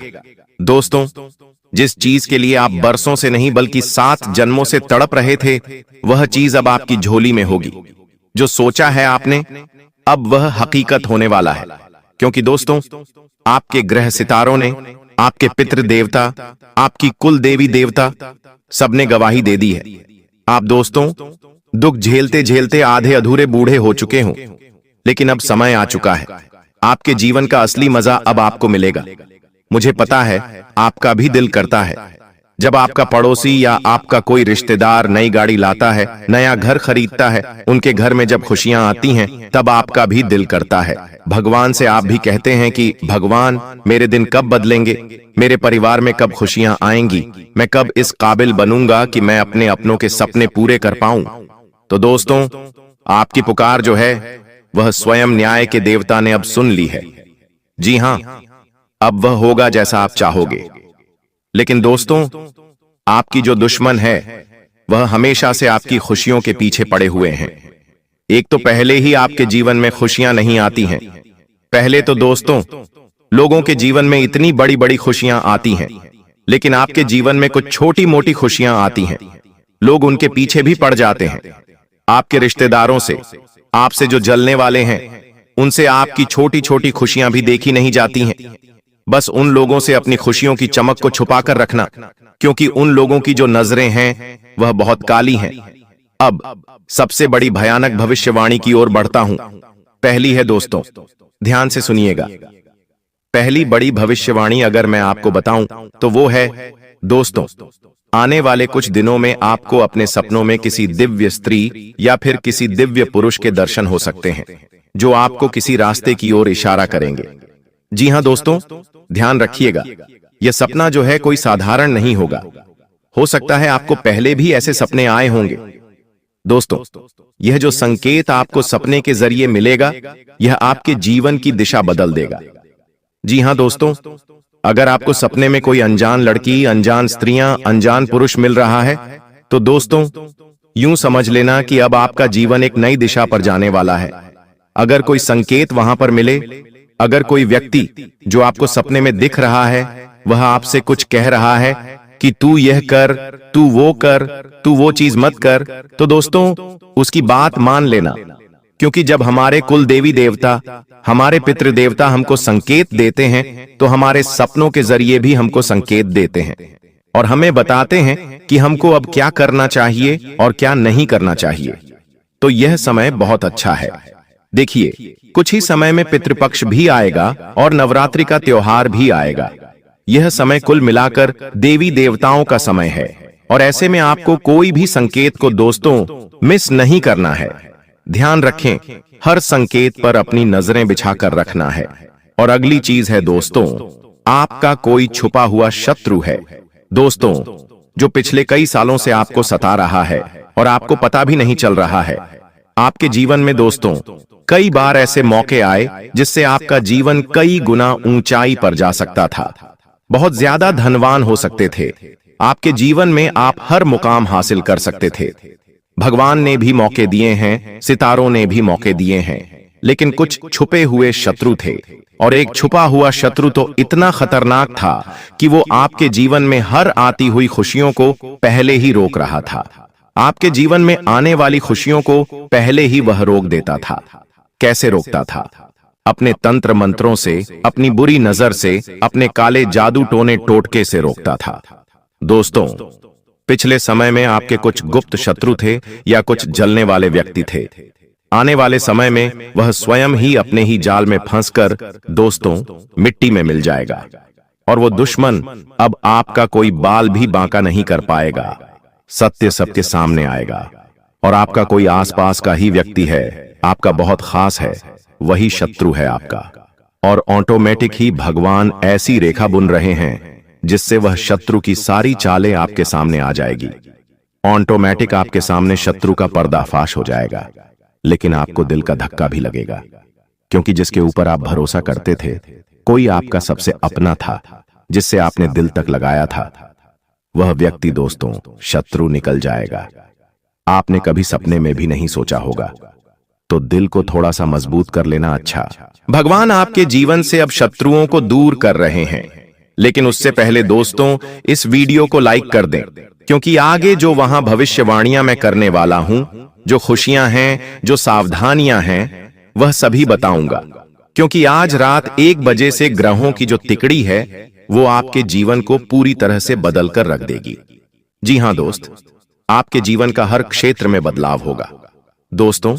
दोस्तों, जिस चीज के लिए आप बरसों से नहीं बल्कि 7 जन्मों से तड़प रहे थे, वह चीज अब आपकी झोली में होगी। जो सोचा है आपने, अब वह हकीकत होने वाला है, क्योंकि दोस्तों, आपके ग्रह सितारों ने आपके पितृ देवता, आपकी कुल देवी देवता सबने गवाही दे दी है। आप दोस्तों दुख झेलते झेलते आधे अधूरे बूढ़े हो चुके हों, लेकिन अब समय आ चुका है। आपके जीवन का असली मजा अब आपको मिलेगा। मुझे पता है आपका भी दिल करता है जब आपका पड़ोसी या आपका कोई रिश्तेदार नई गाड़ी लाता है, नया घर खरीदता है, उनके घर में जब खुशियां आती हैं तब आपका भी दिल करता है। भगवान से आप भी कहते हैं कि भगवान मेरे दिन कब बदलेंगे, मेरे परिवार में कब खुशियां आएंगी, मैं कब इस काबिल बनूंगा कि मैं अपने अपनों के सपने पूरे कर पाऊं। तो दोस्तों आपकी पुकार जो है वह स्वयं न्याय के देवता ने अब सुन ली है। जी हां, अब वह होगा जैसा आप चाहोगे। लेकिन दोस्तों आपकी जो दुश्मन है वह हमेशा से आपकी खुशियों के पीछे पड़े हुए हैं। एक तो पहले ही आपके जीवन में खुशियां नहीं आती हैं। पहले तो दोस्तों लोगों के जीवन में इतनी बड़ी बड़ी खुशियां आती हैं, लेकिन आपके जीवन में कुछ छोटी मोटी खुशियां आती हैं। लोग उनके पीछे भी पड़ जाते हैं। आपके रिश्तेदारों से, आपसे जो जलने वाले हैं, उनसे आपकी छोटी छोटी खुशियां भी देखी नहीं जाती हैं। बस उन लोगों से अपनी खुशियों की चमक को छुपाकर रखना, क्योंकि उन लोगों की जो नजरें हैं वह बहुत काली हैं। अब सबसे बड़ी भयानक भविष्यवाणी की ओर बढ़ता हूं। पहली है दोस्तों, ध्यान से सुनिएगा। पहली बड़ी भविष्यवाणी अगर मैं आपको बताऊं तो वो है दोस्तों, आने वाले कुछ दिनों में आपको अपने सपनों में किसी दिव्य स्त्री या फिर किसी दिव्य पुरुष के दर्शन हो सकते हैं, जो आपको किसी रास्ते की ओर इशारा करेंगे। जी हां दोस्तों, ध्यान रखिएगा, यह सपना जो है कोई साधारण नहीं होगा। हो सकता है आपको पहले भी ऐसे सपने आए होंगे। दोस्तों यह जो संकेत आपको सपने के जरिए मिलेगा, यह आपके जीवन की दिशा बदल देगा। जी हां दोस्तों, अगर आपको सपने में कोई अनजान लड़की, अनजान स्त्रियां, अनजान पुरुष मिल रहा है, तो दोस्तों यूं समझ लेना कि अब आपका जीवन एक नई दिशा पर जाने वाला है। अगर कोई संकेत वहां पर मिले, अगर कोई व्यक्ति जो आपको सपने में दिख रहा है वह आपसे कुछ कह रहा है कि तू यह कर, तू वो कर, तू वो चीज मत कर, तो दोस्तों उसकी बात मान लेना, क्योंकि जब हमारे कुल देवी देवता, हमारे पितृ देवता हमको संकेत देते हैं तो हमारे सपनों के जरिए भी हमको संकेत देते हैं और हमें बताते हैं कि हमको अब क्या करना चाहिए और क्या नहीं करना चाहिए। तो यह समय बहुत अच्छा है। देखिए कुछ ही समय में पितृपक्ष भी आएगा और नवरात्रि का त्योहार भी आएगा। यह समय कुल मिलाकर देवी देवताओं का समय है और ऐसे में आपको कोई भी संकेत को दोस्तों मिस नहीं करना है। ध्यान रखें, हर संकेत पर अपनी नजरें बिछाकर रखना है। और अगली चीज है दोस्तों, आपका कोई छुपा हुआ शत्रु है दोस्तों, जो पिछले कई सालों से आपको सता रहा है और आपको पता भी नहीं चल रहा है। आपके जीवन में दोस्तों कई बार ऐसे मौके आए जिससे आपका जीवन कई गुना ऊंचाई पर जा सकता था, बहुत ज्यादा धनवान हो सकते थे। आपके जीवन में आप हर मुकाम हासिल कर सकते थे। भगवान ने भी मौके दिए हैं, सितारों ने भी मौके दिए हैं, लेकिन कुछ छुपे हुए शत्रु थे और एक छुपा हुआ शत्रु तो इतना खतरनाक था कि वो आपके जीवन में हर आती हुई खुशियों को पहले ही रोक रहा था। आपके जीवन में आने वाली खुशियों को पहले ही वह रोक देता था। कैसे रोकता था? अपने तंत्र मंत्रों से, अपनी बुरी नजर से, अपने काले जादू टोने टोटके से रोकता था। दोस्तों पिछले समय में आपके कुछ गुप्त शत्रु थे या कुछ जलने वाले व्यक्ति थे। आने वाले समय में वह स्वयं ही अपने ही जाल में फंसकर दोस्तों मिट्टी में मिल जाएगा और वो दुश्मन अब आपका कोई बाल भी बांका नहीं कर पाएगा। सत्य सबके सामने आएगा और आपका कोई आसपास का ही व्यक्ति है, आपका बहुत खास है, वही शत्रु है आपका। और ऑटोमेटिक ही भगवान ऐसी रेखा बुन रहे हैं जिससे वह शत्रु की सारी चालें आपके सामने आ जाएगी। ऑटोमेटिक आपके सामने शत्रु का पर्दाफाश हो जाएगा। लेकिन आपको दिल का धक्का भी लगेगा, क्योंकि जिसके ऊपर आप भरोसा करते थे, कोई आपका सबसे अपना था, जिससे आपने दिल तक लगाया था, वह व्यक्ति दोस्तों शत्रु निकल जाएगा। आपने कभी सपने में भी नहीं सोचा होगा। तो दिल को थोड़ा सा मजबूत कर लेना अच्छा। भगवान आपके जीवन से अब शत्रुओं को दूर कर रहे हैं, लेकिन उससे पहले दोस्तों इस वीडियो को लाइक कर दें, क्योंकि आगे जो वहां भविष्यवाणियां मैं करने वाला हूं, जो खुशियां हैं, जो सावधानियां हैं, वह सभी बताऊंगा। क्योंकि आज रात 1 बजे से ग्रहों की जो तिकड़ी है वो आपके जीवन को पूरी तरह से बदल कर रख देगी। जी हां दोस्त, आपके जीवन का हर क्षेत्र में बदलाव होगा। दोस्तों,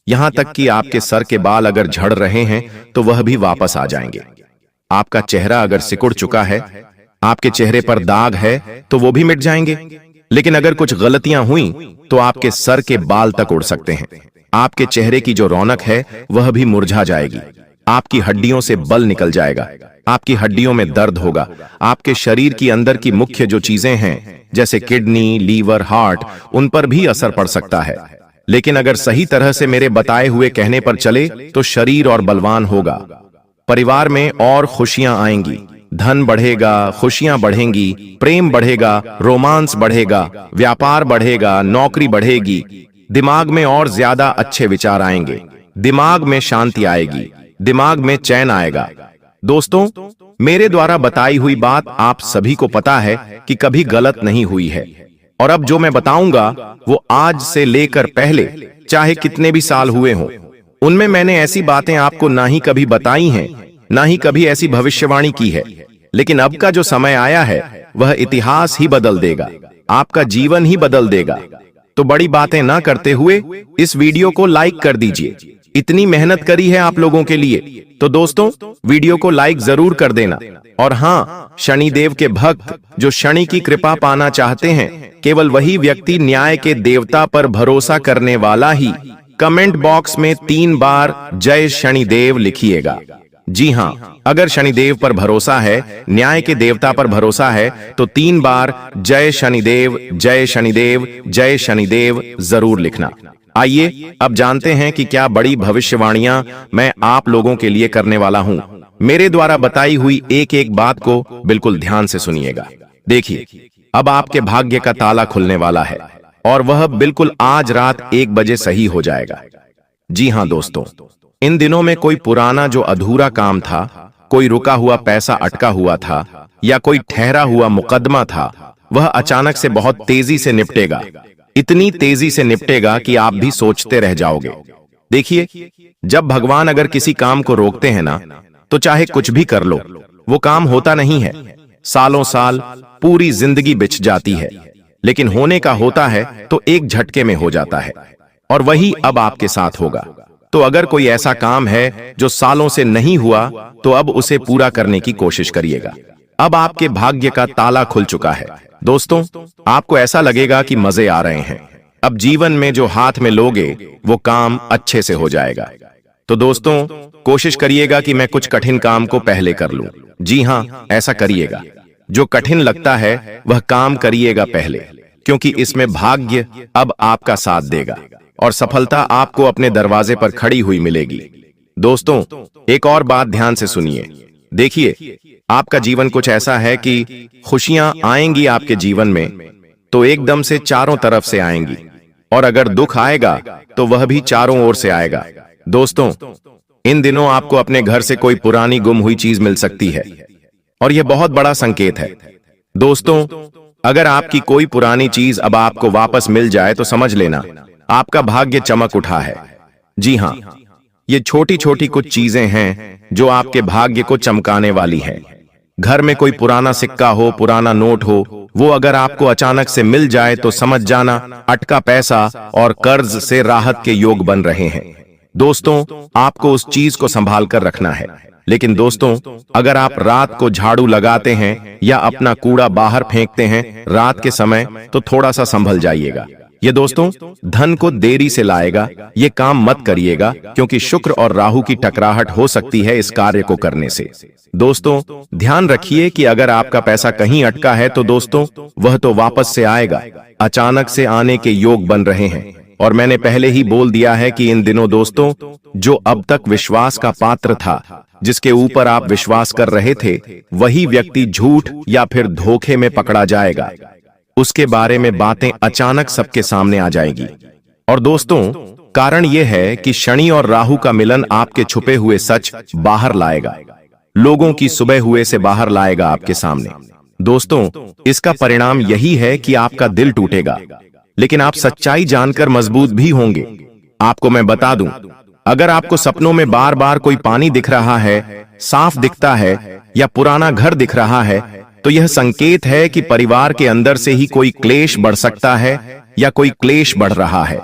यहां तक कि आपके सर के बाल अगर झड़ रहे हैं तो वह भी वापस आ जाएंगे। आपका चेहरा अगर सिकुड़ चुका है, आपके चेहरे पर दाग है तो वो भी मिट जाएंगे। लेकिन अगर कुछ गलतियां हुई तो आपके सर के बाल तक उड़ सकते हैं। आपके चेहरे की जो रौनक है वह भी मुरझा जाएगी। आपकी हड्डियों से बल निकल जाएगा, आपकी हड्डियों में दर्द होगा। आपके शरीर की अंदर की मुख्य जो चीजें हैं जैसे किडनी, लीवर, हार्ट, उन पर भी असर पड़ सकता है। लेकिन अगर सही तरह से मेरे बताए हुए कहने पर चले तो शरीर और बलवान होगा, परिवार में और खुशियां आएंगी, धन बढ़ेगा, खुशियां बढ़ेंगी, प्रेम बढ़ेगा, रोमांस बढ़ेगा, व्यापार बढ़ेगा, नौकरी बढ़ेगी, दिमाग में और ज्यादा अच्छे विचार आएंगे, दिमाग में शांति आएगी, दिमाग में चैन आएगा। दोस्तों, मेरे द्वारा बताई हुई बात आप सभी को पता है कि कभी गलत नहीं हुई है। और अब जो मैं बताऊंगा वो आज से लेकर पहले चाहे कितने भी साल हुए हों, उनमें मैंने ऐसी बातें आपको ना ही कभी बताई हैं, ना ही कभी ऐसी भविष्यवाणी की है। लेकिन अब का जो समय आया है वह इतिहास ही बदल देगा, आपका जीवन ही बदल देगा। तो बड़ी बातें ना करते हुए इस वीडियो को लाइक कर दीजिए। इतनी मेहनत करी है आप लोगों के लिए, तो दोस्तों वीडियो को लाइक जरूर कर देना। और हाँ, शनिदेव के भक्त जो शनि की कृपा पाना चाहते हैं, केवल वही व्यक्ति न्याय के देवता पर भरोसा करने वाला ही कमेंट बॉक्स में 3 बार जय शनिदेव लिखिएगा। जी हाँ, अगर शनिदेव पर भरोसा है, न्याय के देवता पर भरोसा है तो 3 बार जय शनिदेव, जय शनिदेव, जय शनिदेव जरूर लिखना। आइए अब जानते हैं कि क्या बड़ी भविष्यवाणियां मैं आप लोगों के लिए करने वाला हूं। मेरे द्वारा बताई हुई एक एक बात को बिल्कुल ध्यान से सुनिएगा। देखिए, अब आपके भाग्य का ताला खुलने वाला है और वह बिल्कुल आज रात 1 बजे सही हो जाएगा। जी हां दोस्तों, इन दिनों में कोई पुराना जो अधूरा काम था, कोई रुका हुआ पैसा अटका हुआ था या कोई ठहरा हुआ मुकदमा था, वह अचानक से बहुत तेजी से निपटेगा। इतनी तेजी से निपटेगा कि आप भी सोचते रह जाओगे। देखिए, जब भगवान अगर किसी काम को रोकते हैं ना, तो चाहे कुछ भी कर लो, वो काम होता नहीं है। सालों साल, पूरी जिंदगी बिछ जाती है, लेकिन होने का होता है तो एक झटके में हो जाता है। और वही अब आपके साथ होगा। तो अगर कोई ऐसा काम है जो सालों से नहीं हुआ, तो अब उसे पूरा करने की कोशिश करिएगा। अब आपके भाग्य का ताला खुल चुका है। दोस्तों, आपको ऐसा लगेगा कि मजे आ रहे हैं। अब जीवन में जो हाथ में लोगे वो काम अच्छे से हो जाएगा। तो दोस्तों, कोशिश करिएगा कि मैं कुछ कठिन काम को पहले कर लूं। जी हां, ऐसा करिएगा। जो कठिन लगता है वह काम करिएगा पहले, क्योंकि इसमें भाग्य अब आपका साथ देगा और सफलता आपको अपने दरवाजे पर खड़ी हुई मिलेगी। दोस्तों, एक और बात ध्यान से सुनिए। देखिए, आपका जीवन कुछ ऐसा है कि खुशियां आएंगी आपके जीवन में तो एकदम से चारों तरफ से आएंगी, और अगर दुख आएगा तो वह भी चारों ओर से आएगा। दोस्तों, इन दिनों आपको अपने घर से कोई पुरानी गुम हुई चीज मिल सकती है और यह बहुत बड़ा संकेत है। दोस्तों, अगर आपकी कोई पुरानी चीज अब आपको वापस मिल जाए तो समझ लेना आपका भाग्य चमक उठा है। जी हां, ये छोटी छोटी कुछ चीजें हैं जो आपके भाग्य को चमकाने वाली हैं। घर में कोई पुराना सिक्का हो, पुराना नोट हो, वो अगर आपको अचानक से मिल जाए तो समझ जाना अटका पैसा और कर्ज से राहत के योग बन रहे हैं। दोस्तों, आपको उस चीज को संभाल कर रखना है। लेकिन दोस्तों, अगर आप रात को झाड़ू लगाते हैं या अपना कूड़ा बाहर फेंकते हैं रात के समय, तो थोड़ा सा संभल जाइएगा। ये दोस्तों धन को देरी से लाएगा। ये काम मत करिएगा, क्योंकि शुक्र और राहु की टकराहट हो सकती है इस कार्य को करने से। दोस्तों, ध्यान रखिए कि अगर आपका पैसा कहीं अटका है तो दोस्तों वह तो वापस से आएगा। अचानक से आने के योग बन रहे हैं। और मैंने पहले ही बोल दिया है कि इन दिनों दोस्तों, जो अब तक विश्वास का पात्र था, जिसके ऊपर आप विश्वास कर रहे थे, वही व्यक्ति झूठ या फिर धोखे में पकड़ा जाएगा। उसके बारे में बातें अचानक सबके सामने आ जाएगी। और दोस्तों, कारण यह है कि शनि और राहु का मिलन आपके छुपे हुए सच बाहर लाएगा, लोगों की सुबह हुए से बाहर लाएगा आपके सामने। दोस्तों, इसका परिणाम यही है कि आपका दिल टूटेगा, लेकिन आप सच्चाई जानकर मजबूत भी होंगे। आपको मैं बता दूं, अगर आपको सपनों में बार बार कोई पानी दिख रहा है, साफ दिखता है या पुराना घर दिख रहा है, तो यह संकेत है कि परिवार के अंदर से ही कोई क्लेश बढ़ सकता है या कोई क्लेश बढ़ रहा है।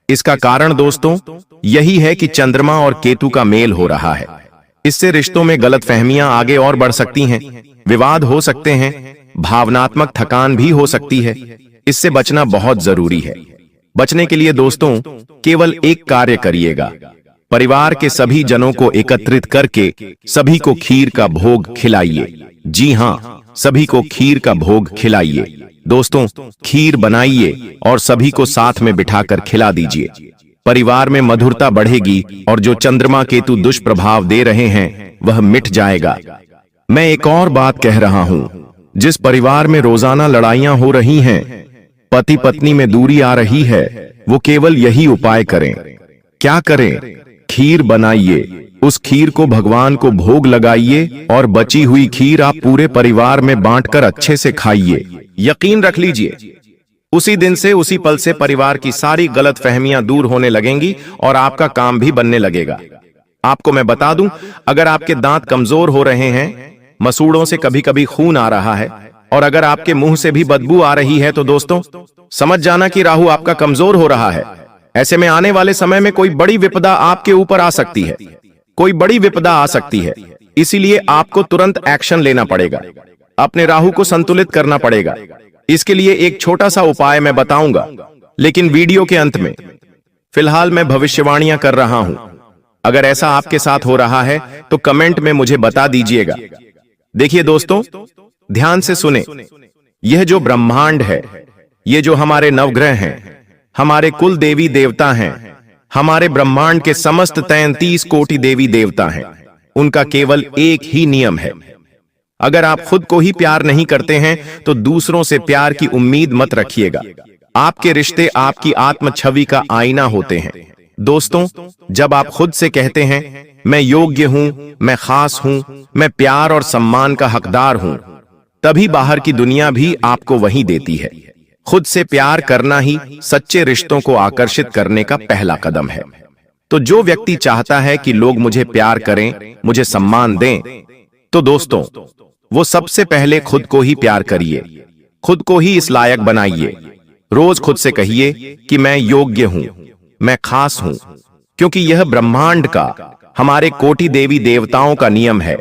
इसका कारण दोस्तों यही है कि चंद्रमा और केतु का मेल हो रहा है। इससे रिश्तों में गलतफहमियां आगे और बढ़ सकती हैं, विवाद हो सकते हैं, भावनात्मक थकान भी हो सकती है। इससे बचना बहुत जरूरी है। बचने के लिए दोस्तों केवल एक कार्य करिएगा, परिवार के सभी जनों को एकत्रित करके सभी को खीर का भोग खिलाइए। जी हाँ, सभी को खीर का भोग खिलाइए। दोस्तों खीर बनाइए और सभी को साथ में बिठाकर खिला दीजिए। परिवार में मधुरता बढ़ेगी और जो चंद्रमा केतु दुष्प्रभाव दे रहे हैं वह मिट जाएगा। मैं एक और बात कह रहा हूं, जिस परिवार में रोजाना लड़ाइयां हो रही हैं, पति पत्नी में दूरी आ रही है, वो केवल यही उपाय करें। क्या करें? खीर बनाइए, उस खीर को भगवान को भोग लगाइए और बची हुई खीर आप पूरे परिवार में बांटकर अच्छे से खाइए। यकीन रख लीजिए, उसी दिन से उसी पल से परिवार की सारी गलतफहमियां दूर होने लगेंगी और आपका काम भी बनने लगेगा। आपको मैं बता दूं, अगर आपके दांत कमजोर हो रहे हैं, मसूड़ों से कभी कभी खून आ रहा है और अगर आपके मुंह से भी बदबू आ रही है, तो दोस्तों समझ जाना कि राहु आपका कमजोर हो रहा है। ऐसे में आने वाले समय में कोई बड़ी विपदा आपके ऊपर आ सकती है, कोई बड़ी विपदा आ सकती है। इसीलिए आपको तुरंत एक्शन लेना पड़ेगा, अपने राहु को संतुलित करना पड़ेगा। इसके लिए एक छोटा सा उपाय मैं बताऊंगा, लेकिन वीडियो के अंत में। फिलहाल मैं भविष्यवाणियां कर रहा हूं, अगर ऐसा आपके साथ हो रहा है तो कमेंट में मुझे बता दीजिएगा। देखिए दोस्तों, ध्यान से सुने। यह जो ब्रह्मांड है, ये जो हमारे नवग्रह हैं, हमारे कुल देवी देवता हैं, हमारे ब्रह्मांड के समस्त 33 कोटि देवी देवता हैं, उनका केवल एक ही नियम है। अगर आप खुद को ही प्यार नहीं करते हैं तो दूसरों से प्यार की उम्मीद मत रखिएगा। आपके रिश्ते आपकी आत्म छवि का आईना होते हैं। दोस्तों, जब आप खुद से कहते हैं मैं योग्य हूं, मैं खास हूं, मैं प्यार और सम्मान का हकदार हूं, तभी बाहर की दुनिया भी आपको वही देती है। खुद से प्यार करना ही सच्चे रिश्तों को आकर्षित करने का पहला कदम है। तो जो व्यक्ति चाहता है कि लोग मुझे प्यार करें, मुझे सम्मान दें, तो दोस्तों वो सबसे पहले खुद को ही प्यार करिए, खुद को ही इस लायक बनाइए। रोज खुद से कहिए कि मैं योग्य हूं, मैं खास हूं, क्योंकि यह ब्रह्मांड का, हमारे कोटि देवी देवताओं का नियम है।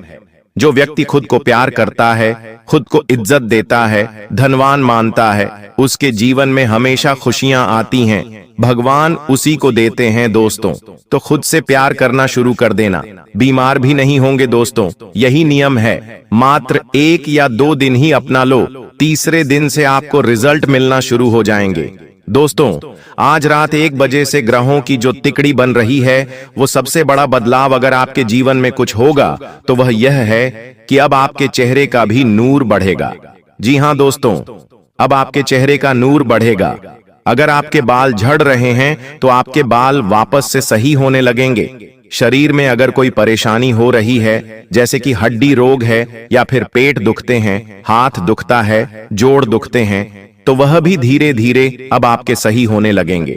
जो व्यक्ति खुद को प्यार करता है, खुद को इज्जत देता है, धनवान मानता है, उसके जीवन में हमेशा खुशियां आती हैं। भगवान उसी को देते हैं दोस्तों। तो खुद से प्यार करना शुरू कर देना, बीमार भी नहीं होंगे दोस्तों। यही नियम है। मात्र 1 या 2 दिन ही अपना लो, तीसरे दिन से आपको रिजल्ट मिलना शुरू हो जाएंगे। दोस्तों, आज रात 1 बजे से ग्रहों की जो तिकड़ी बन रही है, वो सबसे बड़ा बदलाव अगर आपके जीवन में कुछ होगा तो वह यह है कि अब आपके चेहरे का भी नूर बढ़ेगा। जी हाँ दोस्तों, अब आपके चेहरे का नूर बढ़ेगा। अगर आपके बाल झड़ रहे हैं तो आपके बाल वापस से सही होने लगेंगे। शरीर में अगर कोई परेशानी हो रही है, जैसे कि हड्डी रोग है या फिर पेट दुखते हैं, हाथ दुखता है, जोड़ दुखते हैं, तो वह भी धीरे धीरे अब आपके सही होने लगेंगे,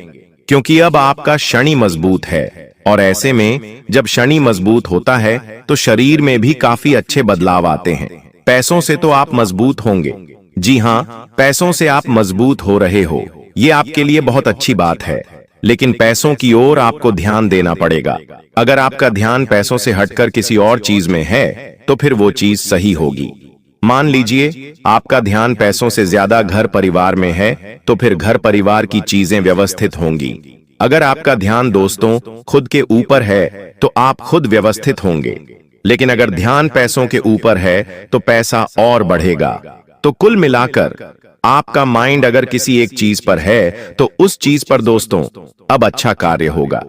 क्योंकि अब आपका शनि मजबूत है। और ऐसे में जब शनि मजबूत होता है तो शरीर में भी काफी अच्छे बदलाव आते हैं। पैसों से तो आप मजबूत होंगे। जी हाँ, पैसों से आप मजबूत हो रहे हो, ये आपके लिए बहुत अच्छी बात है। लेकिन पैसों की ओर आपको ध्यान देना पड़ेगा। अगर आपका ध्यान पैसों से हटकर किसी और चीज में है तो फिर वो चीज सही होगी। मान लीजिए आपका ध्यान पैसों से ज्यादा घर परिवार में है, तो फिर घर परिवार की चीजें व्यवस्थित होंगी। अगर आपका ध्यान दोस्तों खुद के ऊपर है तो आप खुद व्यवस्थित होंगे। लेकिन अगर ध्यान पैसों के ऊपर है तो पैसा और बढ़ेगा। तो कुल मिलाकर आपका माइंड अगर किसी एक चीज पर है तो उस चीज पर दोस्तों अब अच्छा कार्य होगा।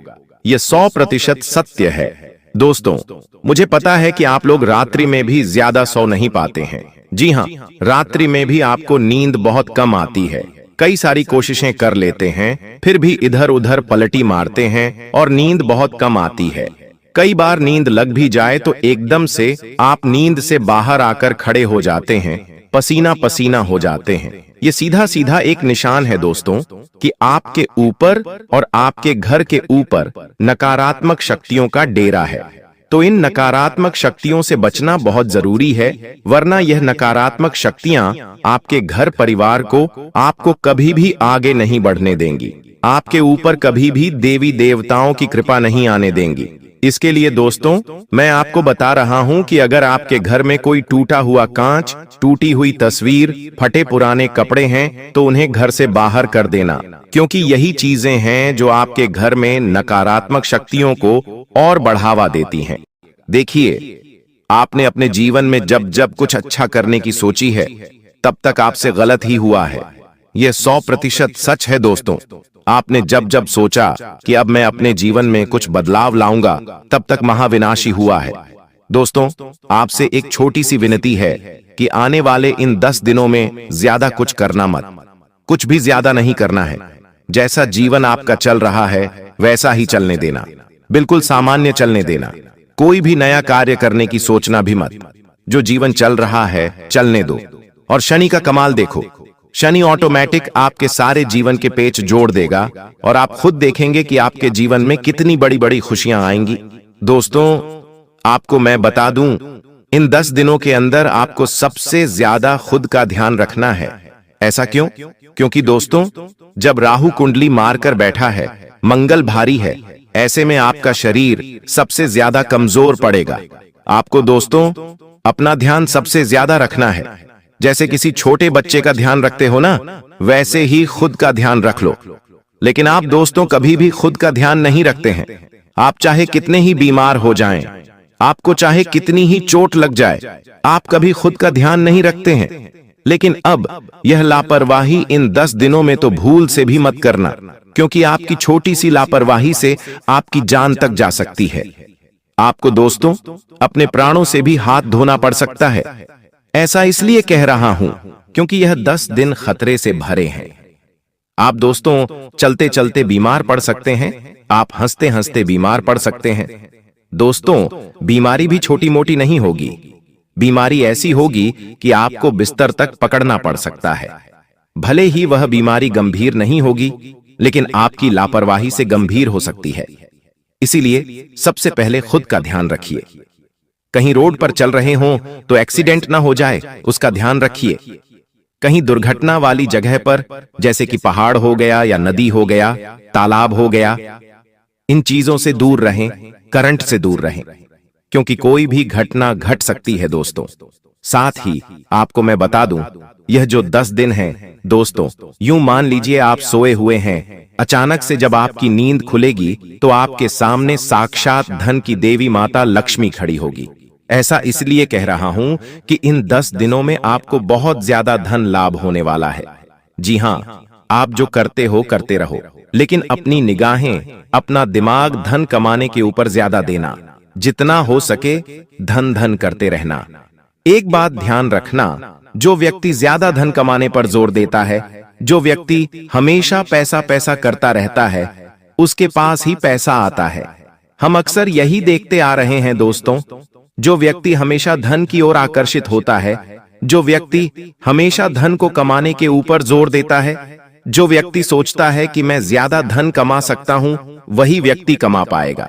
यह 100% सत्य है। दोस्तों, मुझे पता है कि आप लोग रात्रि में भी ज्यादा सो नहीं पाते हैं। जी हाँ, रात्रि में भी आपको नींद बहुत कम आती है। कई सारी कोशिशें कर लेते हैं, फिर भी इधर उधर पलटी मारते हैं और नींद बहुत कम आती है। कई बार नींद लग भी जाए तो एकदम से आप नींद से बाहर आकर खड़े हो जाते हैं। पसीना पसीना हो जाते हैं। ये सीधा सीधा एक निशान है दोस्तों कि आपके ऊपर और आपके घर के ऊपर नकारात्मक शक्तियों का डेरा है। तो इन नकारात्मक शक्तियों से बचना बहुत जरूरी है, वरना यह नकारात्मक शक्तियां आपके घर परिवार को आपको कभी भी आगे नहीं बढ़ने देंगी, आपके ऊपर कभी भी देवी देवताओं की कृपा नहीं आने देंगी। इसके लिए दोस्तों मैं आपको बता रहा हूं कि अगर आपके घर में कोई टूटा हुआ कांच, टूटी हुई तस्वीर, फटे पुराने कपड़े हैं तो उन्हें घर से बाहर कर देना, क्योंकि यही चीजें हैं जो आपके घर में नकारात्मक शक्तियों को और बढ़ावा देती हैं। देखिए, आपने अपने जीवन में जब जब कुछ अच्छा करने की सोची है तब तक आपसे गलत ही हुआ है। यह 100% सच है दोस्तों। आपने जब जब सोचा कि अब मैं अपने जीवन में कुछ बदलाव लाऊंगा तब तक महाविनाशी हुआ है। दोस्तों, आपसे एक छोटी सी विनती है कि आने वाले इन 10 दिनों में ज्यादा कुछ करना मत, कुछ भी ज्यादा नहीं करना है। जैसा जीवन आपका चल रहा है वैसा ही चलने देना, बिल्कुल सामान्य चलने देना। कोई भी नया कार्य करने की सोचना भी मत। जो जीवन चल रहा है चलने दो। और शनि का कमाल देखो, शनि ऑटोमेटिक आपके सारे जीवन के पेच जोड़ देगा और आप खुद देखेंगे कि आपके जीवन में कितनी बड़ी बड़ी खुशियां आएंगी। दोस्तों, आपको मैं बता दूं, इन 10 दिनों के अंदर आपको सबसे ज्यादा खुद का ध्यान रखना है। ऐसा क्यों? क्योंकि दोस्तों, जब राहु कुंडली मारकर बैठा है, मंगल भारी है, ऐसे में आपका शरीर सबसे ज्यादा कमजोर पड़ेगा। आपको दोस्तों अपना ध्यान सबसे ज्यादा रखना है। जैसे किसी छोटे बच्चे का ध्यान रखते हो ना, वैसे ही खुद का ध्यान रख लो। लेकिन आप दोस्तों कभी भी खुद का ध्यान नहीं रखते हैं। आप चाहे कितने ही बीमार हो जाएं, आपको चाहे कितनी ही चोट लग जाए, आप कभी खुद का ध्यान नहीं रखते हैं। लेकिन अब यह लापरवाही इन 10 दिनों में तो भूल से भी मत करना, क्योंकि आपकी छोटी सी लापरवाही से आपकी जान तक जा सकती है। आपको दोस्तों अपने प्राणों से भी हाथ धोना पड़ सकता है। ऐसा इसलिए कह रहा हूं क्योंकि यह 10 दिन खतरे से भरे हैं। आप दोस्तों चलते चलते बीमार पड़ सकते हैं, आप हंसते हंसते बीमार पड़ सकते हैं। दोस्तों, बीमारी भी छोटी मोटी नहीं होगी। बीमारी ऐसी होगी कि आपको बिस्तर तक पकड़ना पड़ सकता है। भले ही वह बीमारी गंभीर नहीं होगी, लेकिन आपकी लापरवाही से गंभीर हो सकती है। इसीलिए सबसे पहले खुद का ध्यान रखिए। कहीं रोड पर चल रहे हों तो एक्सीडेंट ना हो जाए, उसका ध्यान रखिए। कहीं दुर्घटना वाली जगह पर, जैसे कि पहाड़ हो गया या नदी हो गया, तालाब हो गया, इन चीजों से दूर रहें, करंट से दूर रहें, क्योंकि कोई भी घटना घट सकती है दोस्तों। साथ ही आपको मैं बता दूं, यह जो 10 दिन है दोस्तों, यूं मान लीजिए आप सोए हुए हैं, अचानक से जब आपकी नींद खुलेगी तो आपके सामने साक्षात धन की देवी माता लक्ष्मी खड़ी होगी। ऐसा इसलिए कह रहा हूं कि इन 10 दिनों में आपको बहुत ज्यादा धन लाभ होने वाला है। जी हां, आप जो करते हो करते रहो, लेकिन अपनी निगाहें, अपना दिमाग धन कमाने के ऊपर ज्यादा देना। जितना हो सके धन धन करते रहना। एक बात ध्यान रखना, जो व्यक्ति ज्यादा धन कमाने पर जोर देता है, जो व्यक्ति हमेशा पैसा पैसा करता रहता है, उसके पास ही पैसा आता है। हम अक्सर यही देखते आ रहे हैं दोस्तों। जो व्यक्ति हमेशा धन की ओर आकर्षित होता है, जो व्यक्ति हमेशा धन को कमाने के ऊपर जोर देता है, जो व्यक्ति सोचता है कि मैं ज्यादा धन कमा सकता हूं, वही व्यक्ति कमा पाएगा।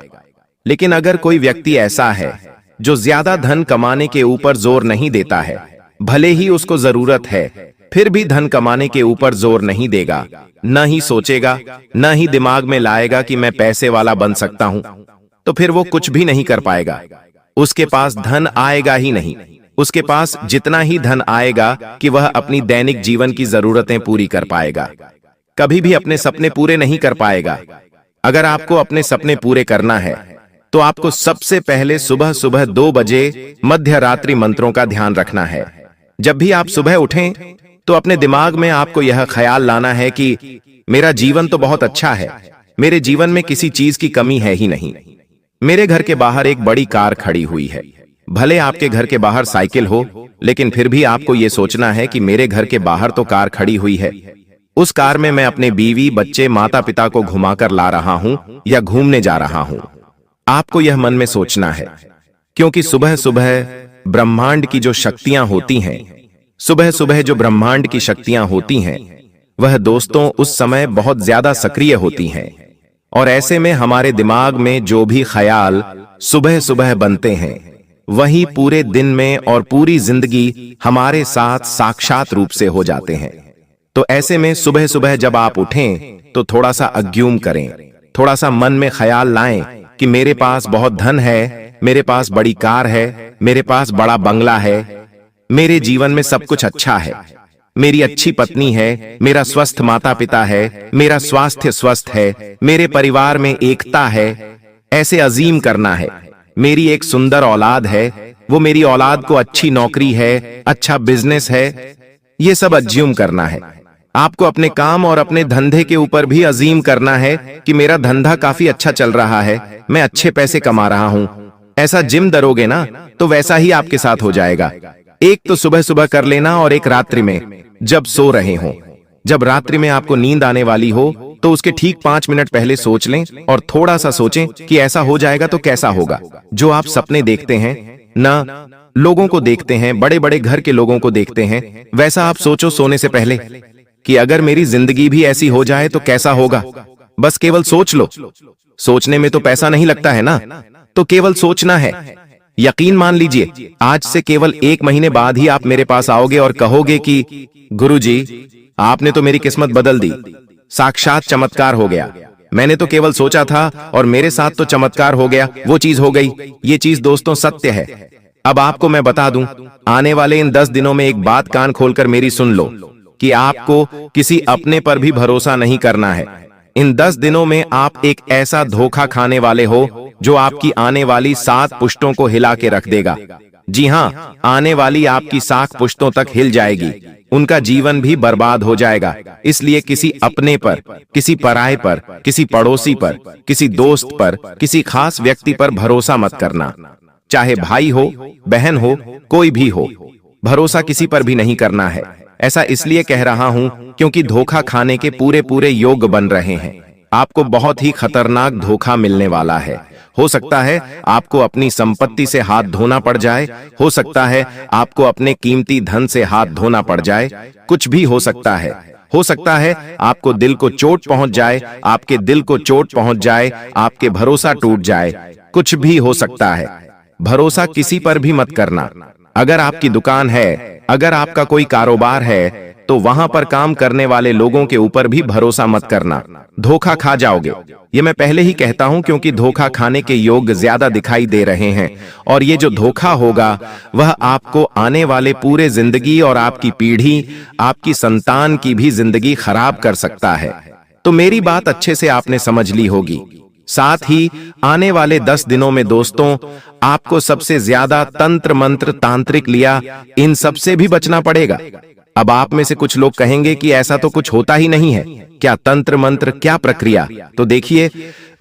लेकिन अगर कोई व्यक्ति ऐसा है जो ज्यादा धन कमाने के ऊपर जोर नहीं देता है, भले ही उसको जरूरत है, फिर भी धन कमाने के ऊपर जोर नहीं देगा, न ही सोचेगा, न ही दिमाग में लाएगा कि मैं पैसे वाला बन सकता हूं, तो फिर वो कुछ भी नहीं कर पाएगा। उसके पास धन आएगा ही नहीं। उसके पास जितना ही धन आएगा कि वह अपनी दैनिक जीवन की जरूरतें पूरी कर पाएगा, कभी भी अपने सपने पूरे नहीं कर पाएगा। अगर आपको अपने सपने पूरे करना है तो आपको सबसे पहले सुबह सुबह 2 बजे मध्य रात्रि मंत्रों का ध्यान रखना है। जब भी आप सुबह उठें तो अपने दिमाग में आपको यह ख्याल लाना है कि मेरा जीवन तो बहुत अच्छा है, मेरे जीवन में किसी चीज की कमी है ही नहीं। मेरे घर के बाहर एक बड़ी कार खड़ी हुई है। भले आपके घर के बाहर साइकिल हो, लेकिन फिर भी आपको यह सोचना है कि मेरे घर के बाहर तो कार खड़ी हुई है। उस कार में मैं अपने बीवी, बच्चे, माता पिता को घुमाकर ला रहा हूं या घूमने जा रहा हूं। आपको यह मन में सोचना है, क्योंकि सुबह सुबह ब्रह्मांड की जो शक्तियां होती हैं, सुबह सुबह जो ब्रह्मांड की शक्तियां होती हैं वह दोस्तों उस समय बहुत ज्यादा सक्रिय होती हैं, और ऐसे में हमारे दिमाग में जो भी ख्याल सुबह सुबह बनते हैं वही पूरे दिन में और पूरी जिंदगी हमारे साथ साक्षात रूप से हो जाते हैं। तो ऐसे में सुबह सुबह जब आप उठें तो थोड़ा सा अज्ञूम करें, थोड़ा सा मन में ख्याल लाएं कि मेरे पास बहुत धन है, मेरे पास बड़ी कार है, मेरे पास बड़ा बंगला है, मेरे जीवन में सब कुछ अच्छा है, मेरी अच्छी पत्नी है, मेरा स्वस्थ माता पिता है, मेरा स्वास्थ्य स्वस्थ है, मेरे परिवार में एकता है। ऐसे अजीम करना है। मेरी एक सुंदर औलाद है, वो मेरी औलाद को अच्छी नौकरी है, अच्छा बिजनेस है, ये सब अज्यूम करना है। आपको अपने काम और अपने धंधे के ऊपर भी अजीम करना है कि मेरा धंधा काफी अच्छा चल रहा है, मैं अच्छे पैसे कमा रहा हूं। ऐसा जिम दरोगे ना तो वैसा ही आपके साथ हो जाएगा। एक तो सुबह सुबह कर लेना और एक रात्रि में जब सो रहे हो। जब रात्रि में आपको नींद आने वाली हो तो उसके ठीक 5 मिनट पहले सोच लें और थोड़ा सा सोचें कि ऐसा हो जाएगा तो कैसा होगा। जो आप सपने देखते हैं ना, लोगों को देखते हैं, बड़े बड़े घर के लोगों को देखते हैं, वैसा आप सोचो सोने से पहले कि अगर मेरी जिंदगी भी ऐसी हो जाए तो कैसा होगा। बस केवल सोच लो। सोचने में तो पैसा नहीं लगता है ना, तो केवल सोचना है। यकीन मान लीजिए आज से केवल 1 महीने बाद ही आप मेरे पास आओगे और कहोगे कि गुरुजी, आपने तो मेरी किस्मत बदल दी, साक्षात चमत्कार हो गया। मैंने तो केवल सोचा था और मेरे साथ तो चमत्कार हो गया, वो चीज हो गई। ये चीज दोस्तों सत्य है। अब आपको मैं बता दूं, आने वाले इन 10 दिनों में एक बात कान खोलकर मेरी सुन लो कि आपको किसी अपने पर भी भरोसा नहीं करना है। इन 10 दिनों में आप एक ऐसा धोखा खाने वाले हो जो आपकी आने वाली 7 पुश्तों को हिला के रख देगा। जी हाँ, आने वाली आपकी 7 पुश्तों तक हिल जाएगी, उनका जीवन भी बर्बाद हो जाएगा। इसलिए किसी अपने पर, किसी पराये पर, किसी पड़ोसी पर, किसी दोस्त पर, किसी खास व्यक्ति पर भरोसा मत करना। चाहे भाई हो, बहन हो, कोई भी हो, भरोसा किसी पर भी नहीं करना है। ऐसा इसलिए कह रहा हूं क्योंकि धोखा खाने के पूरे पूरे योग बन रहे हैं। आपको बहुत ही खतरनाक धोखा मिलने वाला है। हो सकता है आपको अपनी संपत्ति से हाथ धोना पड़ जाए, हो सकता है आपको अपने कीमती धन से हाथ धोना पड़ जाए, कुछ भी हो सकता है। हो सकता है आपको दिल को चोट पहुंच जाए, आपके दिल को चोट पहुंच जाए, आपके भरोसा टूट जाए, कुछ भी हो सकता है। भरोसा किसी पर भी मत करना। अगर आपकी दुकान है, अगर आपका कोई कारोबार है, तो वहां पर काम करने वाले लोगों के ऊपर भी भरोसा मत करना, धोखा खा जाओगे। ये मैं पहले ही कहता हूं क्योंकि धोखा खाने के योग ज्यादा दिखाई दे रहे हैं, और ये जो धोखा होगा वह आपको आने वाले पूरे जिंदगी और आपकी पीढ़ी, आपकी संतान की भी जिंदगी खराब कर सकता है। तो मेरी बात अच्छे से आपने समझ ली होगी। साथ ही आने वाले 10 दिनों में दोस्तों आपको सबसे ज्यादा तंत्र मंत्र, तांत्रिक लिया, इन सब से भी बचना पड़ेगा। अब आप में से कुछ लोग कहेंगे कि ऐसा तो कुछ होता ही नहीं है, क्या तंत्र मंत्र, क्या प्रक्रिया। तो देखिए,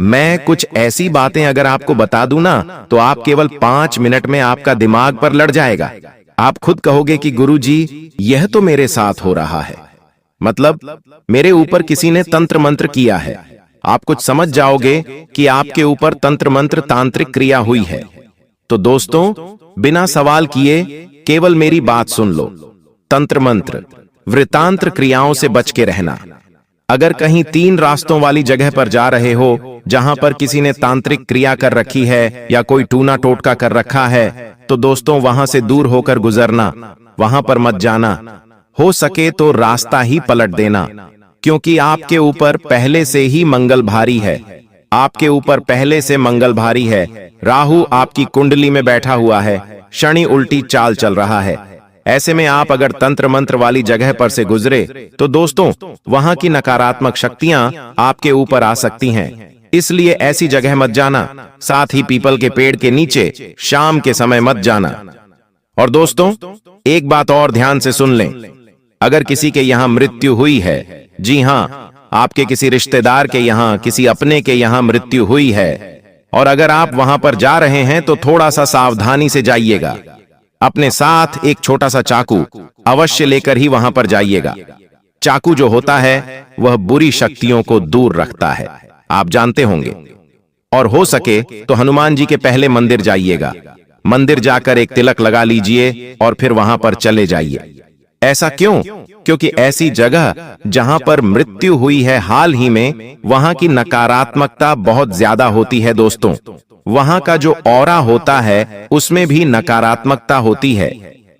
मैं कुछ ऐसी बातें अगर आपको बता दूं ना तो आप केवल 5 मिनट में आपका दिमाग पर लड़ जाएगा। आप खुद कहोगे कि गुरुजी, यह तो मेरे साथ हो रहा है, मतलब मेरे ऊपर किसी ने तंत्र मंत्र किया है। आप कुछ समझ जाओगे कि आपके ऊपर तंत्र मंत्र, तांत्रिक क्रिया हुई है। तो दोस्तों बिना सवाल किए केवल मेरी बात सुन लो। तंत्र मंत्र, वृतांत्र क्रियाओं से बच के रहना। अगर कहीं 3 रास्तों वाली जगह पर जा रहे हो जहां पर किसी ने तांत्रिक क्रिया कर रखी है या कोई टूना टोटका कर रखा है, तो दोस्तों वहां से दूर होकर गुजरना, वहां पर मत जाना। हो सके तो रास्ता ही पलट देना, क्योंकि आपके ऊपर पहले से ही मंगल भारी है। आपके ऊपर पहले से मंगल भारी है। राहु आपकी कुंडली में बैठा हुआ है, शनि उल्टी चाल चल रहा है। ऐसे में आप अगर तंत्र मंत्र वाली जगह पर से गुजरे तो दोस्तों वहां की नकारात्मक शक्तियां आपके ऊपर आ सकती हैं। इसलिए ऐसी जगह मत जाना। साथ ही पीपल के पेड़ के नीचे शाम के समय मत जाना। और दोस्तों एक बात और ध्यान से सुन लें, अगर किसी के यहां मृत्यु हुई है, जी हां, आपके किसी रिश्तेदार के यहां, किसी अपने के यहां मृत्यु हुई है, और अगर आप वहां पर जा रहे हैं तो थोड़ा सा सावधानी से जाइएगा। अपने साथ एक छोटा सा चाकू अवश्य लेकर ही वहां पर जाइएगा। चाकू जो होता है वह बुरी शक्तियों को दूर रखता है, आप जानते होंगे। और हो सके तो हनुमान जी के पहले मंदिर जाइएगा। मंदिर जाकर एक तिलक लगा लीजिए और फिर वहां पर चले जाइए। ऐसा क्यों? क्योंकि ऐसी जगह जहां पर मृत्यु हुई है हाल ही में, वहां की नकारात्मकता बहुत ज्यादा होती है दोस्तों। वहां का जो ऑरा होता है उसमें भी नकारात्मकता होती है।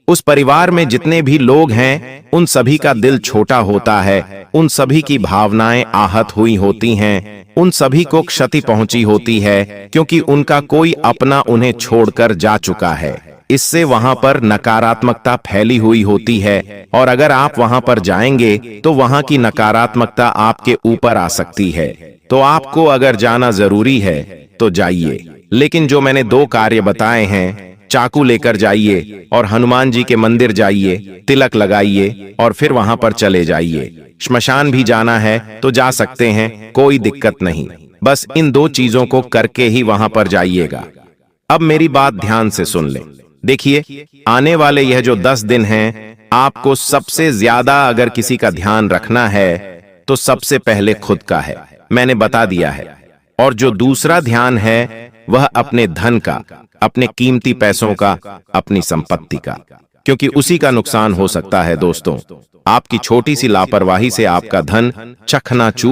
उस परिवार में जितने भी लोग हैं उन सभी का दिल छोटा होता है, उन सभी की भावनाएं आहत हुई होती हैं, उन सभी को क्षति पहुंची होती है, क्योंकि उनका कोई अपना उन्हें छोड़कर जा चुका है। इससे वहां पर नकारात्मकता फैली हुई होती है, और अगर आप वहां पर जाएंगे तो वहां की नकारात्मकता आपके ऊपर आ सकती है। तो आपको अगर जाना जरूरी है तो जाइए, लेकिन जो मैंने 2 कार्य बताए हैं, चाकू लेकर जाइए और हनुमान जी के मंदिर जाइए, तिलक लगाइए और फिर वहां पर चले जाइए। श्मशान भी जाना है तो जा सकते हैं, कोई दिक्कत नहीं। बस इन 2 चीजों को करके ही वहां पर जाइएगा। अब मेरी बात ध्यान से सुन लें। देखिए, आने वाले यह जो 10 दिन हैं, आपको सबसे ज्यादा अगर किसी का ध्यान रखना है तो सबसे पहले खुद का है, मैंने बता दिया है। और जो दूसरा ध्यान है वह अपने धन का, अपने कीमती पैसों का, अपनी संपत्ति का, क्योंकि उसी का नुकसान हो सकता है दोस्तों। आपकी छोटी सी लापरवाही से आपका धन चकनाचूर